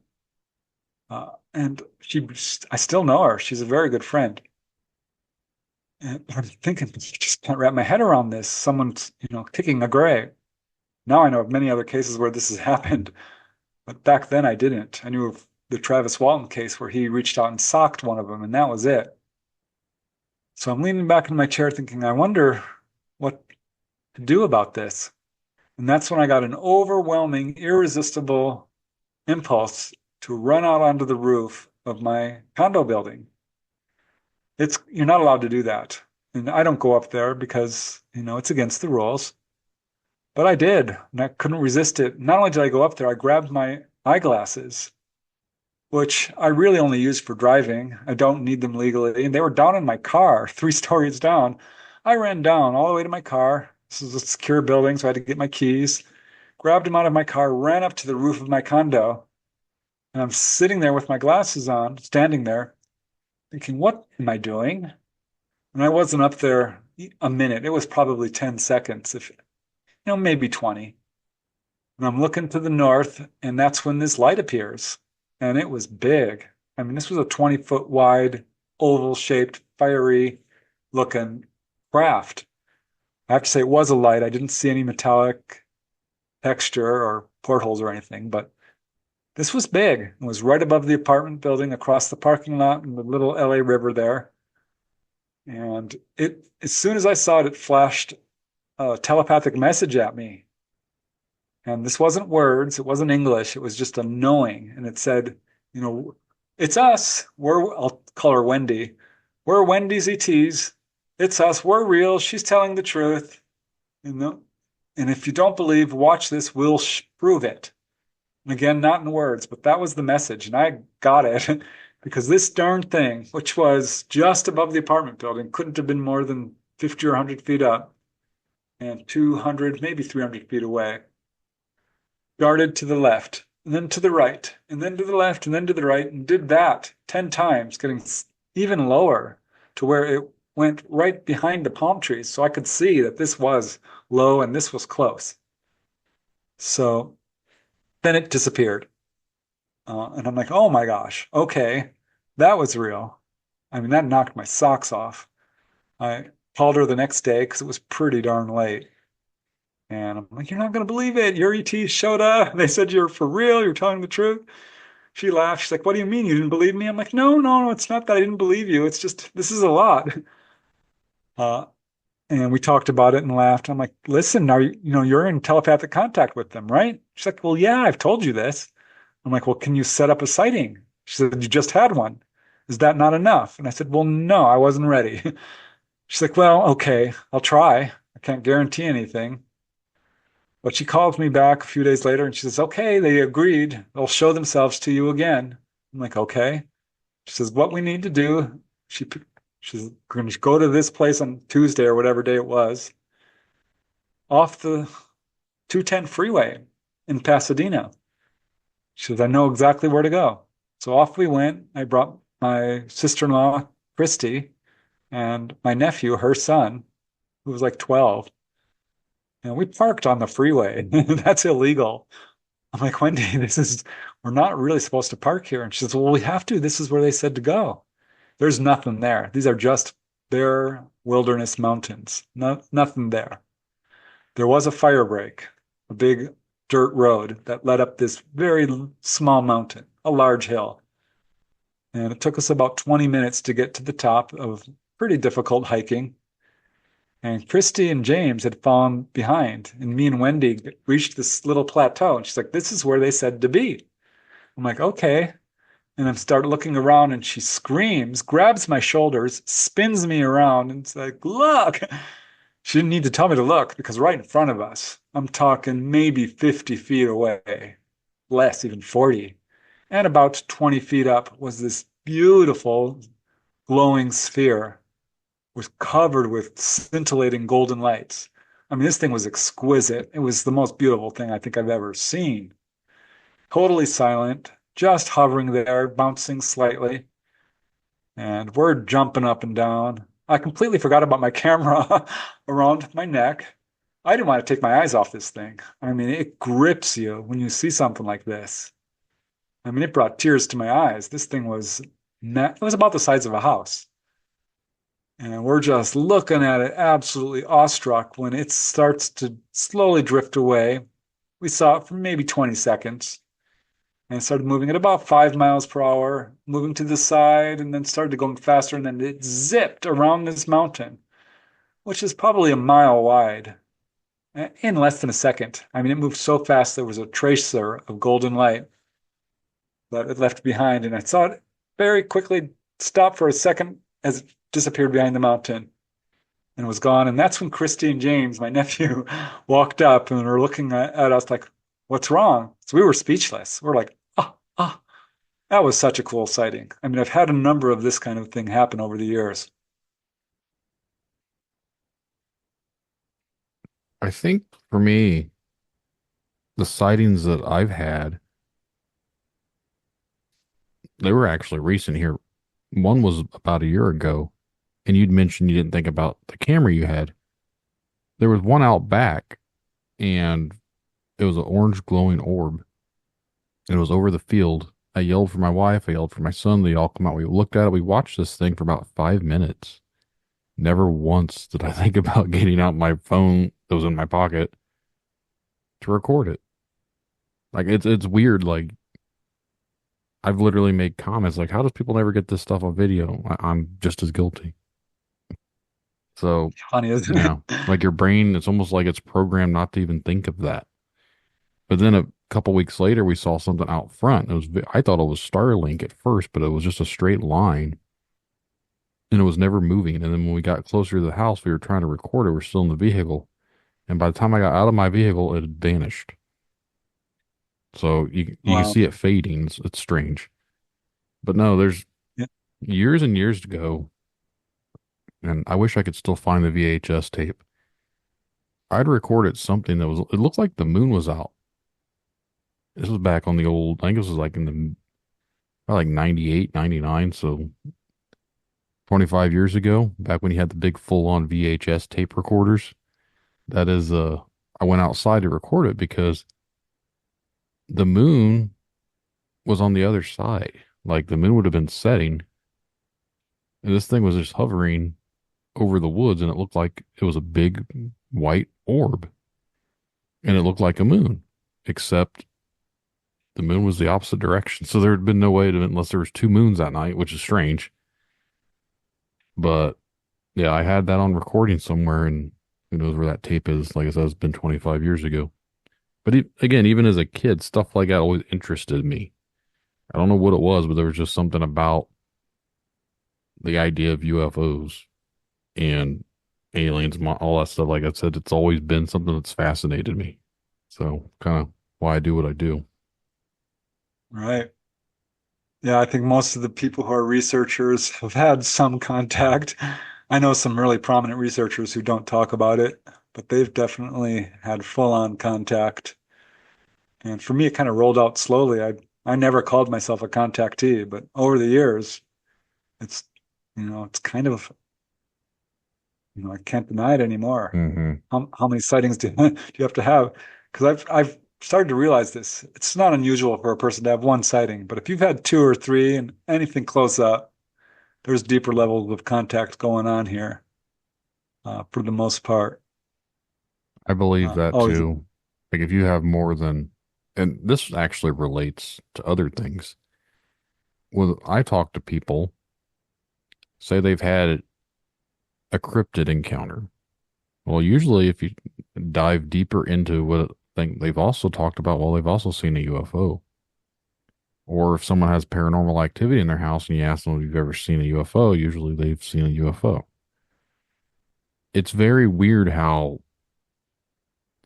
And I still know her. She's a very good friend. And I'm thinking, I just can't wrap my head around this. Someone's, kicking a gray. Now I know of many other cases where this has happened, but back then I didn't. I knew of the Travis Walton case where he reached out and socked one of them, and that was it. So I'm leaning back in my chair thinking, I wonder what to do about this. And that's when I got an overwhelming, irresistible impulse to run out onto the roof of my condo building. You're not allowed to do that. And I don't go up there because, it's against the rules. But I did, and I couldn't resist it. Not only did I go up there, I grabbed my eyeglasses, which I really only use for driving. I don't need them legally. And they were down in my car, 3 stories down. I ran down all the way to my car. This is a secure building, so I had to get my keys. Grabbed them out of my car, ran up to the roof of my condo. And I'm sitting there with my glasses on, standing there, thinking, what am I doing? And I wasn't up there a minute. It was probably 10 seconds, maybe 20. And I'm looking to the north, and that's when this light appears. And it was big. I mean, this was a 20-foot wide, oval-shaped, fiery-looking craft. I have to say it was a light. I didn't see any metallic texture or portholes or anything, but this was big. It was right above the apartment building, across the parking lot and the little LA River there. And as soon as I saw it, it flashed a telepathic message at me. And this wasn't words, it wasn't English, it was just a knowing. And it said, it's us. I'll call her Wendy. We're Wendy's ETs. It's us. We're real. She's telling the truth. And if you don't believe, watch this. We'll prove it. And again, not in words, but that was the message. And I got it because this darn thing, which was just above the apartment building, couldn't have been more than 50 or 100 feet up and 200, maybe 300 feet away. Darted to the left, and then to the right, and then to the left, and then to the right, and did that 10 times, getting even lower to where it went right behind the palm trees. So I could see that this was low and this was close. So then it disappeared. And I'm like, oh my gosh, okay, that was real. I mean, that knocked my socks off. I called her the next day because it was pretty darn late. And I'm like, you're not going to believe it. Your ET showed up. They said you're for real. You're telling the truth. She laughed. She's like, what do you mean you didn't believe me? I'm like, no, it's not that I didn't believe you. It's just, this is a lot. And we talked about it and laughed. I'm like, listen, you're in telepathic contact with them, right? She's like, well, yeah, I've told you this. I'm like, well, can you set up a sighting? She said, you just had one. Is that not enough? And I said, well, no, I wasn't ready. She's like, well, okay, I'll try. I can't guarantee anything. But she calls me back a few days later and she says, okay, they agreed. They'll show themselves to you again. I'm like, okay. She says, what we need to do, she's going to go to this place on Tuesday or whatever day it was, off the 210 freeway in Pasadena. She says, I know exactly where to go. So off we went. I brought my sister-in-law, Christy, and my nephew, her son, who was like 12. And we parked on the freeway. That's illegal. I'm like, Wendy, we're not really supposed to park here. And she says, well, we have to. This is where they said to go. There's nothing there. These are just bare wilderness mountains. Nothing there. There was a fire break, a big dirt road that led up this very small mountain, a large hill. And it took us about 20 minutes to get to the top of pretty difficult hiking. And Christy and James had fallen behind, and me and Wendy reached this little plateau. And she's like, this is where they said to be. I'm like, okay. And I start looking around, and she screams, grabs my shoulders, spins me around, and it's like, look. She didn't need to tell me to look, because right in front of us, I'm talking maybe 50 feet away, less, even 40. And about 20 feet up was this beautiful glowing sphere. Was covered with scintillating golden lights. I mean, this thing was exquisite. It was the most beautiful thing I think I've ever seen. Totally silent, just hovering there, bouncing slightly. and we're jumping up and down. I completely forgot about my camera around my neck. I didn't want to take my eyes off this thing. I mean, it grips you when you see something like this. I mean, it brought tears to my eyes. This thing was, it was about the size of a house. And we're just looking at it, absolutely awestruck when it starts to slowly drift away. We saw it for maybe 20 seconds and it started moving at about 5 miles per hour, moving to the side, and then started going faster. And then it zipped around this mountain, which is probably a mile wide in less than a second. I mean, it moved so fast there was a tracer of golden light that it left behind. And I saw it very quickly stop for a second as it disappeared behind the mountain and was gone. And that's when Christy and James, my nephew, walked up and were looking at us like, what's wrong? So we were speechless. We're like, ah. That was such a cool sighting. I mean, I've had a number of this kind of thing happen over the years. I think for me, the sightings that I've had, they were actually recent here. One was about a year ago, and you'd mentioned you didn't think about the camera you had. There was one out back, and it was an orange glowing orb. It was over the field. I yelled for my wife. I yelled for my son. They all come out. We looked at it. We watched this thing for about 5 minutes. Never once did I think about getting out my phone that was in my pocket to record it. Like, it's weird. Like, I've literally made comments like, how does people never get this stuff on video? I'm just as guilty. So, Funny, isn't you it? know, like your brain, it's almost like it's programmed not to even think of that. But then a couple weeks later, we saw something out front. I thought it was Starlink at first, but it was just a straight line. And it was never moving. And then when we got closer to the house, we were trying to record it. We're still in the vehicle. And by the time I got out of my vehicle, it had vanished. So you Wow. can see it fading. It's strange. But no, there's Yeah. years and years ago, and I wish I could still find the VHS tape. I'd recorded something it looked like the moon was out. This was back on the old, I think this was like in the, probably like 98, 99. So 25 years ago, back when you had the big full-on VHS tape recorders. That is, I went outside to record it because the moon was on the other side. Like the moon would have been setting, and this thing was just hovering over the woods, and it looked like it was a big white orb. And it looked like a moon, except the moon was the opposite direction. So there had been no way to, unless there was two moons that night, which is strange. But yeah, I had that on recording somewhere, and who knows where that tape is. Like I said, it's been 25 years ago. But again, even as a kid, stuff like that always interested me. I don't know what it was, but there was just something about the idea of UFOs and aliens, all that stuff. Like I said, it's always been something that's fascinated me. So kind of why I do what I do. Right. Yeah, I think most of the people who are researchers have had some contact. I know some really prominent researchers who don't talk about it, but they've definitely had full-on contact. And for me, it kind of rolled out slowly. I never called myself a contactee, but over the years, it's, it's kind of, I can't deny it anymore. Mm-hmm. How many sightings do you have to have? Because I've started to realize this. It's not unusual for a person to have one sighting, but if you've had two or three and anything close up, there's deeper levels of contact going on here, for the most part. I believe that oh, too. Like if you have more than, and this actually relates to other things. When I talk to people, say they've had a cryptid encounter. Well, usually if you dive deeper into what they've also talked about, well, they've also seen a UFO. Or if someone has paranormal activity in their house and you ask them if you've ever seen a UFO, usually they've seen a UFO. It's very weird how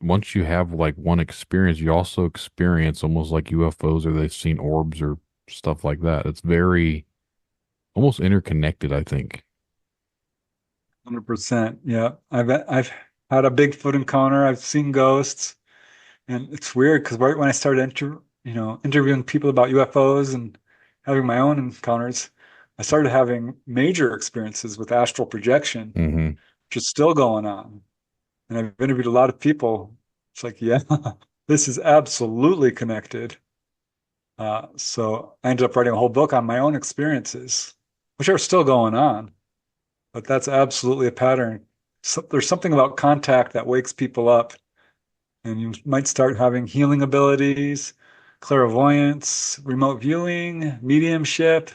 once you have like one experience, you also experience almost like UFOs, or they've seen orbs or stuff like that. It's very almost interconnected, I think. 100%. Yeah. I've had a Bigfoot encounter. I've seen ghosts. And it's weird because right when I started interviewing people about UFOs and having my own encounters, I started having major experiences with astral projection, Mm-hmm. which is still going on. And I've interviewed a lot of people. It's like, yeah, this is absolutely connected. So I ended up writing a whole book on my own experiences, which are still going on. But that's absolutely a pattern. So there's something about contact that wakes people up, and you might start having healing abilities, clairvoyance, remote viewing, mediumship,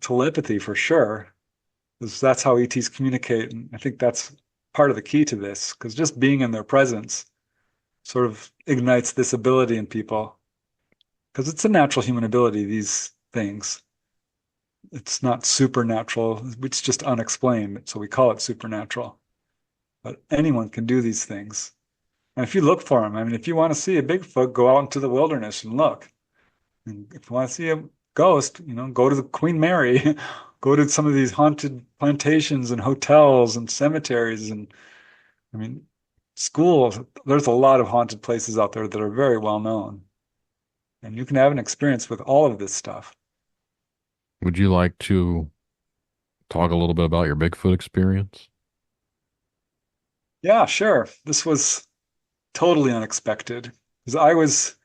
telepathy for sure, because that's how ETs communicate. And I think that's part of the key to this, because just being in their presence sort of ignites this ability in people, because it's a natural human ability, these things. It's not supernatural, it's just unexplained, so we call it supernatural. But anyone can do these things. And if you look for them, I mean, if you want to see a Bigfoot, go out into the wilderness and look. And if you want to see a ghost, go to the Queen Mary, go to some of these haunted plantations and hotels and cemeteries and, I mean, schools. There's a lot of haunted places out there that are very well known. And you can have an experience with all of this stuff. Would you like to talk a little bit about your Bigfoot experience? Yeah, sure. This was totally unexpected because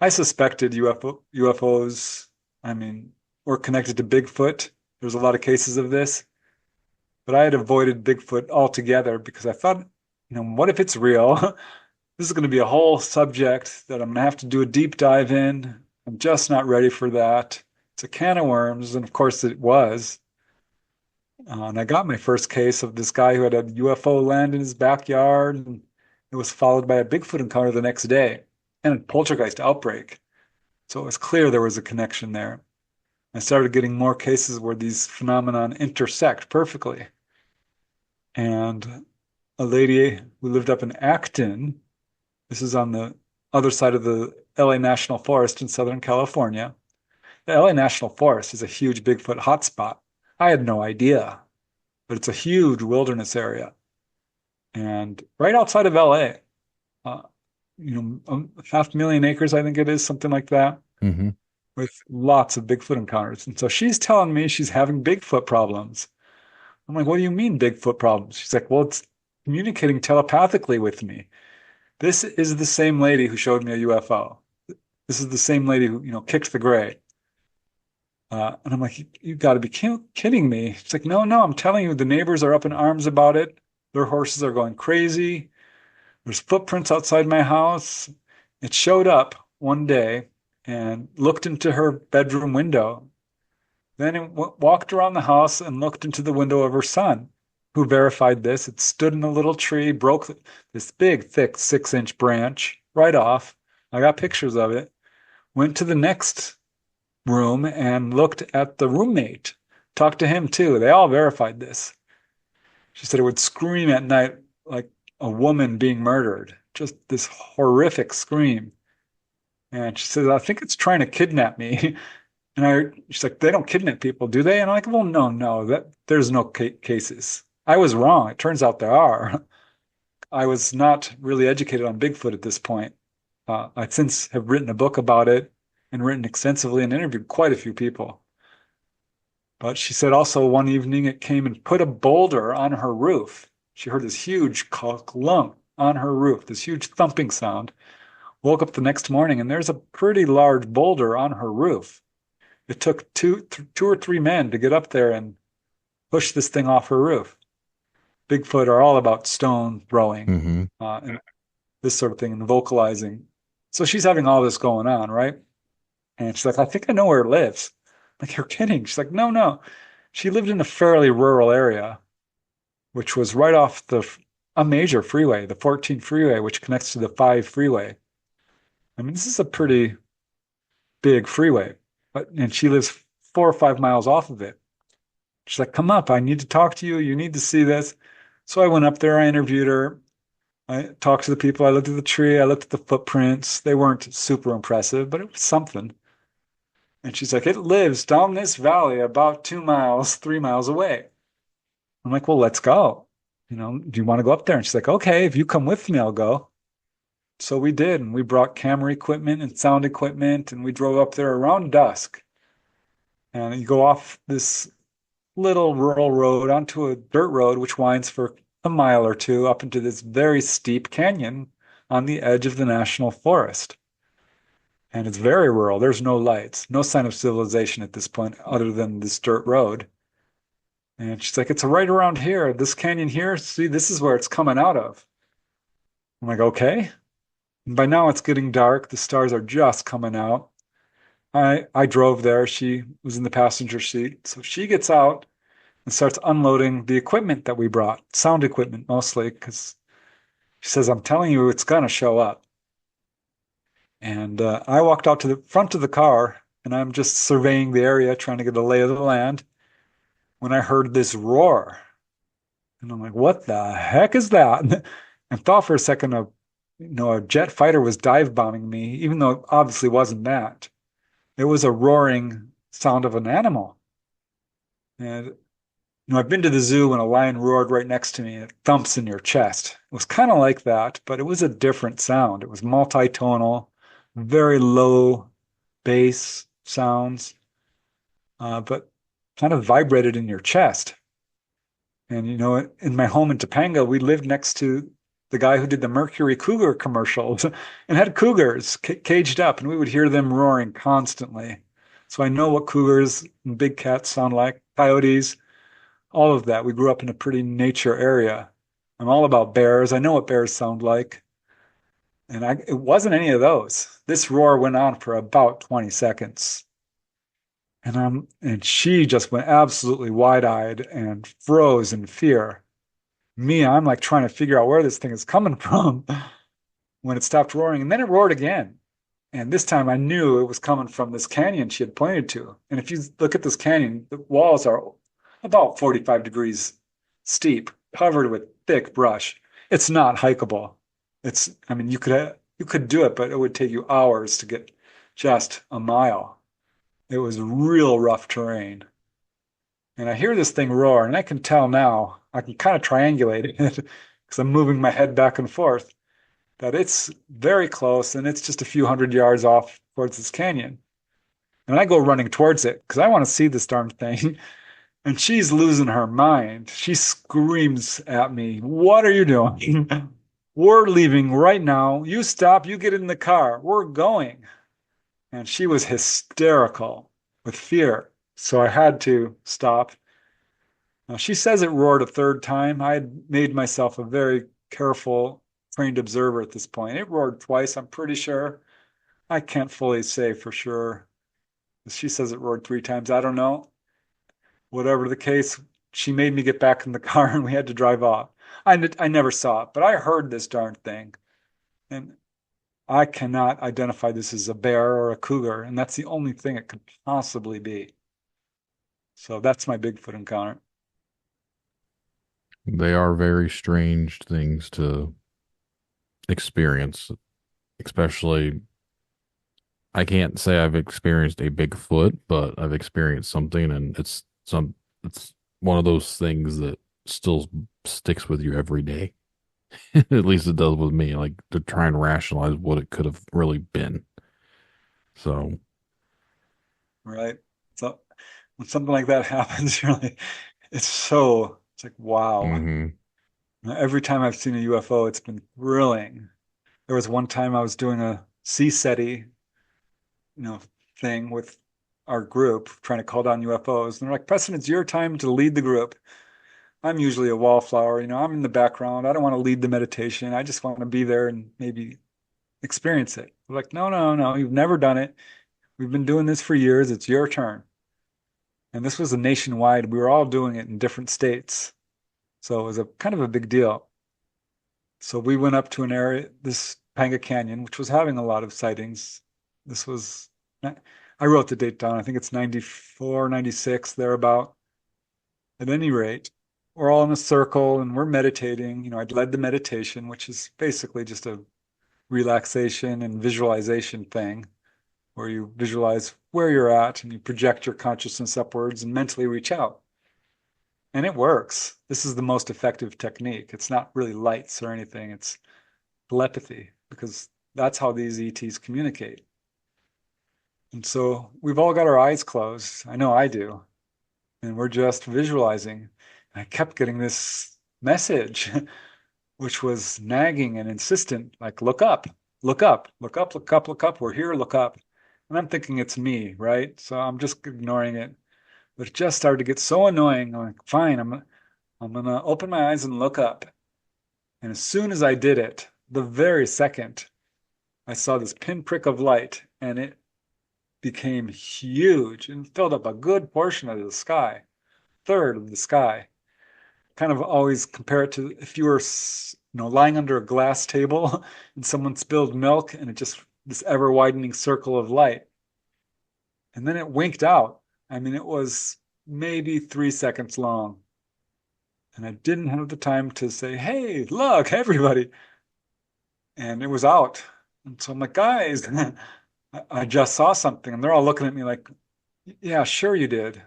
I suspected UFOs, I mean, were connected to Bigfoot. There's a lot of cases of this, but I had avoided Bigfoot altogether because I thought, what if it's real? This is going to be a whole subject that I'm going to have to do a deep dive in. I'm just not ready for that. It's a can of worms, and of course it was. And I got my first case of this guy who had a UFO land in his backyard, and it was followed by a Bigfoot encounter the next day and a poltergeist outbreak. So it was clear there was a connection there. I started getting more cases where these phenomenon intersect perfectly. And a lady who lived up in Acton, this is on the other side of the LA National Forest in Southern California. The LA National Forest is a huge Bigfoot hotspot. I had no idea, but it's a huge wilderness area. And right outside of LA, 500,000 acres, I think it is, something like that, Mm-hmm. with lots of Bigfoot encounters. And so she's telling me she's having Bigfoot problems. I'm like, what do you mean Bigfoot problems? She's like, well, it's communicating telepathically with me. This is the same lady who showed me a UFO. This is the same lady who, kicked the gray. And I'm like, you got to be kidding me. She's like, no, I'm telling you, the neighbors are up in arms about it. Their horses are going crazy. There's footprints outside my house. It showed up one day and looked into her bedroom window. Then it walked around the house and looked into the window of her son, who verified this. It stood in a little tree, broke this big, thick 6-inch branch right off. I got pictures of it. Went to the next room and looked at the roommate, talked to him too. They all verified this. She said it would scream at night like a woman being murdered, just this horrific scream. And she said, I think it's trying to kidnap me. And she's like, they don't kidnap people, do they? And I'm like, well, no, there's no cases. I was wrong. It turns out there are. I was not really educated on Bigfoot at this point. I since have written a book about it and written extensively and interviewed quite a few people. But she said also one evening it came and put a boulder on her roof. She heard this huge clunk on her roof, this huge thumping sound. Woke up the next morning and there's a pretty large boulder on her roof. It took two or three men to get up there and push this thing off her roof. Bigfoot are all about stone throwing, Mm-hmm. And this sort of thing, and vocalizing. So she's having all this going on, right? And she's like, I think I know where it lives. I'm like, you're kidding. She's like, no. She lived in a fairly rural area, which was right off a major freeway, the 14 freeway, which connects to the 5 freeway. I mean, this is a pretty big freeway, and she lives 4 or 5 miles off of it. She's like, come up. I need to talk to you. You need to see this. So I went up there. I interviewed her. I talked to the people. I looked at the tree. I looked at the footprints. They weren't super impressive, but it was something. And she's like, it lives down this valley about 2 miles, 3 miles away. I'm like, well, let's go. Do you want to go up there? And she's like, okay, if you come with me, I'll go. So we did, and we brought camera equipment and sound equipment, and we drove up there around dusk. And you go off this little rural road onto a dirt road, which winds for a mile or two up into this very steep canyon on the edge of the national forest. And it's very rural. There's no lights, no sign of civilization at this point other than this dirt road. And she's like, it's right around here, this canyon here. See, this is where it's coming out of. I'm like, okay. And by now it's getting dark. The stars are just coming out. I drove there. She was in the passenger seat. So she gets out and starts unloading the equipment that we brought, sound equipment mostly, because she says, I'm telling you, it's going to show up. And I walked out to the front of the car and I'm just surveying the area, trying to get a lay of the land, when I heard this roar. And I'm like, what the heck is that? And thought for a second a jet fighter was dive bombing me, even though it obviously wasn't that. It was a roaring sound of an animal. And I've been to the zoo when a lion roared right next to me. It thumps in your chest. It was kind of like that, but it was a different sound. It was multitonal, very low bass sounds, but kind of vibrated in your chest. And, in my home in Topanga, we lived next to the guy who did the Mercury Cougar commercials and had cougars caged up, and we would hear them roaring constantly. So I know what cougars and big cats sound like, coyotes, all of that. We grew up in a pretty nature area. I'm all about bears. I know what bears sound like. And it wasn't any of those. This roar went on for about 20 seconds. And she just went absolutely wide-eyed and froze in fear. Me, I'm like trying to figure out where this thing is coming from when it stopped roaring. And then it roared again. And this time I knew it was coming from this canyon she had pointed to. And if you look at this canyon, the walls are about 45 degrees steep, covered with thick brush. It's not hikeable. You could do it, but it would take you hours to get just a mile. It was real rough terrain. And I hear this thing roar, and I can tell now, I can kind of triangulate it because I'm moving my head back and forth, that it's very close and it's just a few hundred yards off towards this canyon. And I go running towards it because I want to see this darn thing. And she's losing her mind. She screams at me, what are you doing? We're leaving right now. You stop, you get in the car. We're going. And she was hysterical with fear. So I had to stop. Now, she says it roared a third time. I had made myself a very careful, trained observer at this point. It roared twice, I'm pretty sure. I can't fully say for sure. She says it roared 3 times. I don't know. Whatever the case, she made me get back in the car and we had to drive off. I never saw it, but I heard this darn thing. And I cannot identify this as a bear or a cougar, and that's the only thing it could possibly be. So that's my Bigfoot encounter. They are very strange things to experience, especially, I can't say I've experienced a Bigfoot, but I've experienced something, and it's one of those things that still sticks with you every day. At least it does with me, like to try and rationalize what it could have really been. So, Right. So when something like that happens, it's like, wow. mhm. Every time I've seen a UFO, it's been thrilling. There was one time I was doing a CSETI, thing with our group, trying to call down UFOs. And they're like, Preston, it's your time to lead the group. I'm usually a wallflower, I'm in the background. I don't want to lead the meditation. I just want to be there and maybe experience it. They're like, no, you've never done it. We've been doing this for years. It's your turn. And this was a nationwide. We were all doing it in different states. So it was a kind of a big deal. So we went up to an area, this Panga Canyon, which was having a lot of sightings. I wrote the date down. I think it's 94, 96, thereabout. At any rate, we're all in a circle and we're meditating. I'd led the meditation, which is basically just a relaxation and visualization thing where you visualize where you're at and you project your consciousness upwards and mentally reach out. And it works. This is the most effective technique. It's not really lights or anything. It's telepathy, because that's how these ETs communicate. And so we've all got our eyes closed. I know I do. And we're just visualizing. And I kept getting this message, which was nagging and insistent, like, look up, look up, look up, look up, look up. We're here, look up. And I'm thinking it's me, right? So I'm just ignoring it. But it just started to get so annoying. I'm like, fine, I'm gonna open my eyes and look up. And as soon as I did it, the very second, I saw this pinprick of light, and it became huge and filled up a good portion of the sky, third of the sky. Kind of always compare it to if you were, lying under a glass table and someone spilled milk, and it just this ever widening circle of light. And then it winked out. I mean, it was maybe 3 seconds long. And I didn't have the time to say, hey, look, everybody. And it was out. And so I'm like, guys, I just saw something. And they're all looking at me like, yeah, sure you did.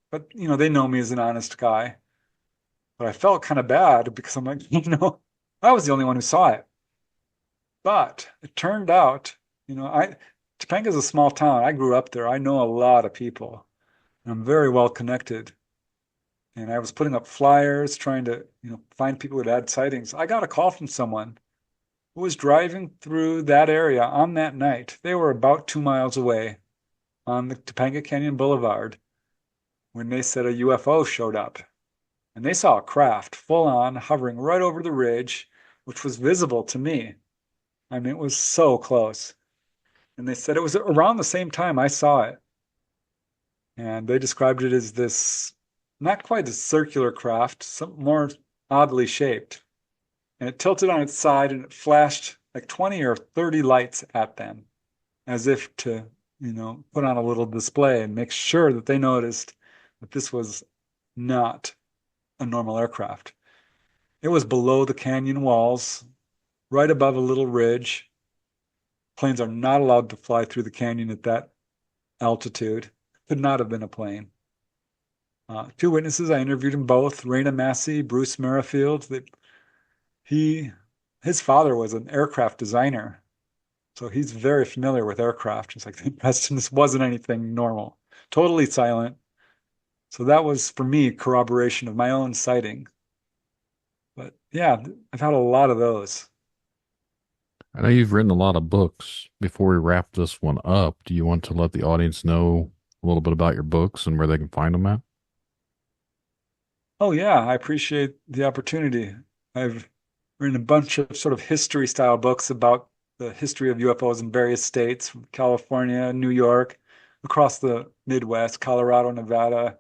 But, they know me as an honest guy. But I felt kind of bad because I'm like, I was the only one who saw it. But it turned out, Topanga's a small town. I grew up there. I know a lot of people. And I'm very well connected. And I was putting up flyers, trying to, find people who had sightings. I got a call from someone who was driving through that area on that night. They were about 2 miles away on the Topanga Canyon Boulevard when they said a UFO showed up. And they saw a craft full on hovering right over the ridge, which was visible to me. I mean, it was so close. And they said it was around the same time I saw it. And they described it as this, not quite a circular craft, some more oddly shaped. And it tilted on its side and it flashed like 20 or 30 lights at them, as if to, put on a little display and make sure that they noticed that this was not a normal aircraft. It was below the canyon walls, right above a little ridge. Planes are not allowed to fly through the canyon at that altitude. Could not have been a plane. Two witnesses, I interviewed them both, Raina Massey, Bruce Merrifield. His father was an aircraft designer, so he's very familiar with aircraft. He's like, Preston, this wasn't anything normal. Totally silent. So that was, for me, corroboration of my own sighting. But yeah, I've had a lot of those. I know you've written a lot of books. Before we wrap this one up, do you want to let the audience know a little bit about your books and where they can find them at? Oh yeah, I appreciate the opportunity. I've written a bunch of sort of history style books about the history of UFOs in various states, from California, New York, across the Midwest, Colorado, Nevada.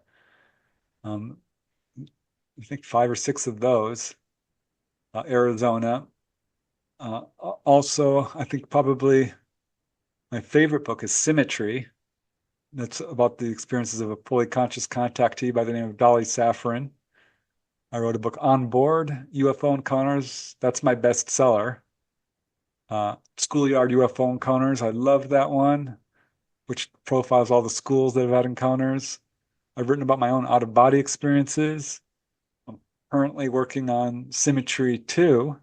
I think 5 or 6 of those, Arizona. Also, I think probably my favorite book is Symmetry. That's about the experiences of a fully conscious contactee by the name of Dolly Saffron. I wrote a book, On Board, UFO Encounters. That's my bestseller. Schoolyard UFO Encounters. I love that one, which profiles all the schools that have had encounters. I've written about my own out-of-body experiences. I'm currently working on Symmetry 2.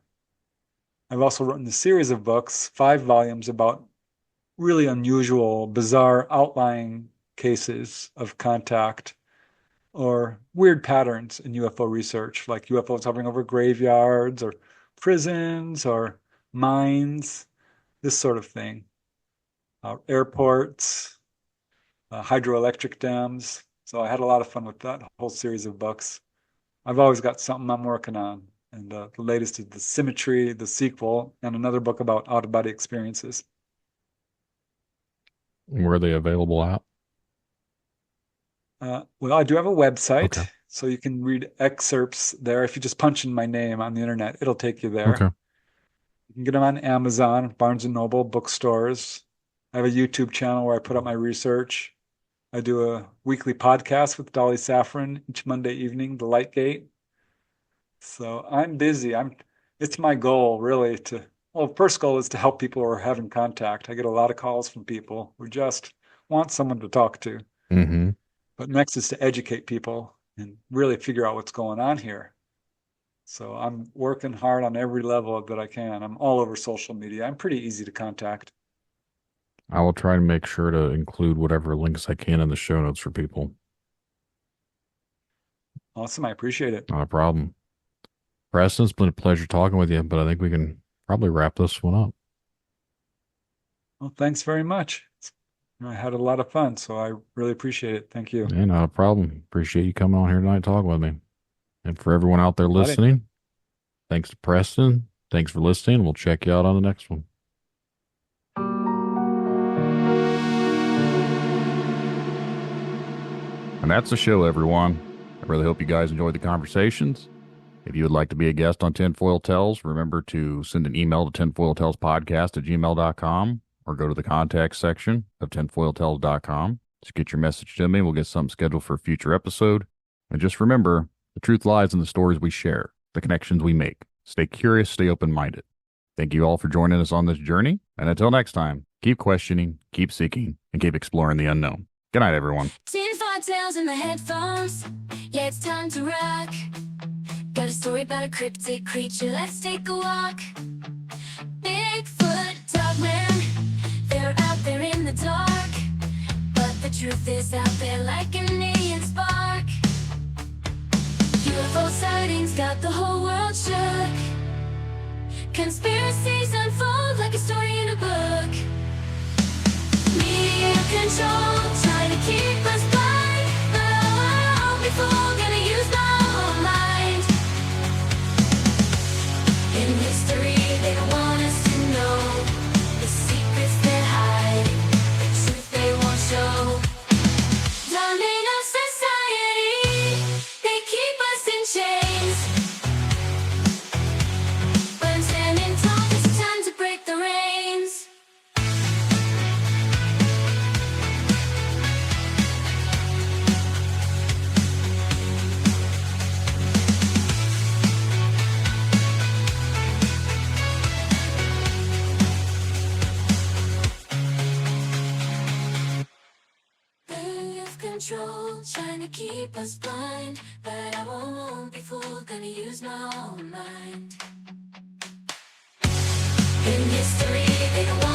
I've also written a series of books, 5 volumes, about really unusual, bizarre, outlying cases of contact or weird patterns in UFO research, like UFOs hovering over graveyards or prisons or mines, this sort of thing. Airports, hydroelectric dams. So I had a lot of fun with that whole series of books. I've always got something I'm working on. And the latest is the Symmetry, the sequel, and another book about out-of-body experiences. Where are they available at? Well, I do have a website, Okay. so you can read excerpts there. If you just punch in my name on the internet, it'll take you there. Okay. You can get them on Amazon, Barnes and Noble, bookstores. I have a YouTube channel where I put up my research. I do a weekly podcast with Dolly Saffron each Monday evening, The Light Gate. So I'm busy. It's my goal really first goal is to help people who are having contact. I get a lot of calls from people who just want someone to talk to. Mm-hmm. But next is to educate people and really figure out what's going on here. So I'm working hard on every level that I can. I'm all over social media. I'm pretty easy to contact. I will try to make sure to include whatever links I can in the show notes for people. Awesome. I appreciate it. Not a problem. Preston, it's been a pleasure talking with you, but I think we can probably wrap this one up. Well, thanks very much. I had a lot of fun, so I really appreciate it. Thank you. Yeah, not a problem. Appreciate you coming on here tonight talking with me. And for everyone out there listening, thanks to Preston. Thanks for listening. We'll check you out on the next one. And that's the show, everyone. I really hope you guys enjoyed the conversations. If you would like to be a guest on Tinfoil Tales, remember to send an email to tinfoiltalespodcast@gmail.com or go to the contact section of tinfoiltales.com. Just get your message to me. We'll get something scheduled for a future episode. And just remember, the truth lies in the stories we share, the connections we make. Stay curious, stay open-minded. Thank you all for joining us on this journey. And until next time, keep questioning, keep seeking, and keep exploring the unknown. Good night, everyone. Tinfoil Tales in the headphones. Yeah, it's time to rock. Got a story about a cryptid creature. Let's take a walk. Bigfoot, Dogman, they're out there in the dark. But the truth is out there like an alien spark. UFO sightings got the whole world shook. Conspiracies unfold like a story in a book. Media control, trying to keep us blind. But I won't be fooled, gonna use my own mind. In history, they don't want us to know the secrets they hide, the truth they won't show. Dominate our society, they keep us in chains. When standing tall, it's time to break the reins. Control, trying to keep us blind. But I won't be fooled, gonna use my own mind. In history, they don't want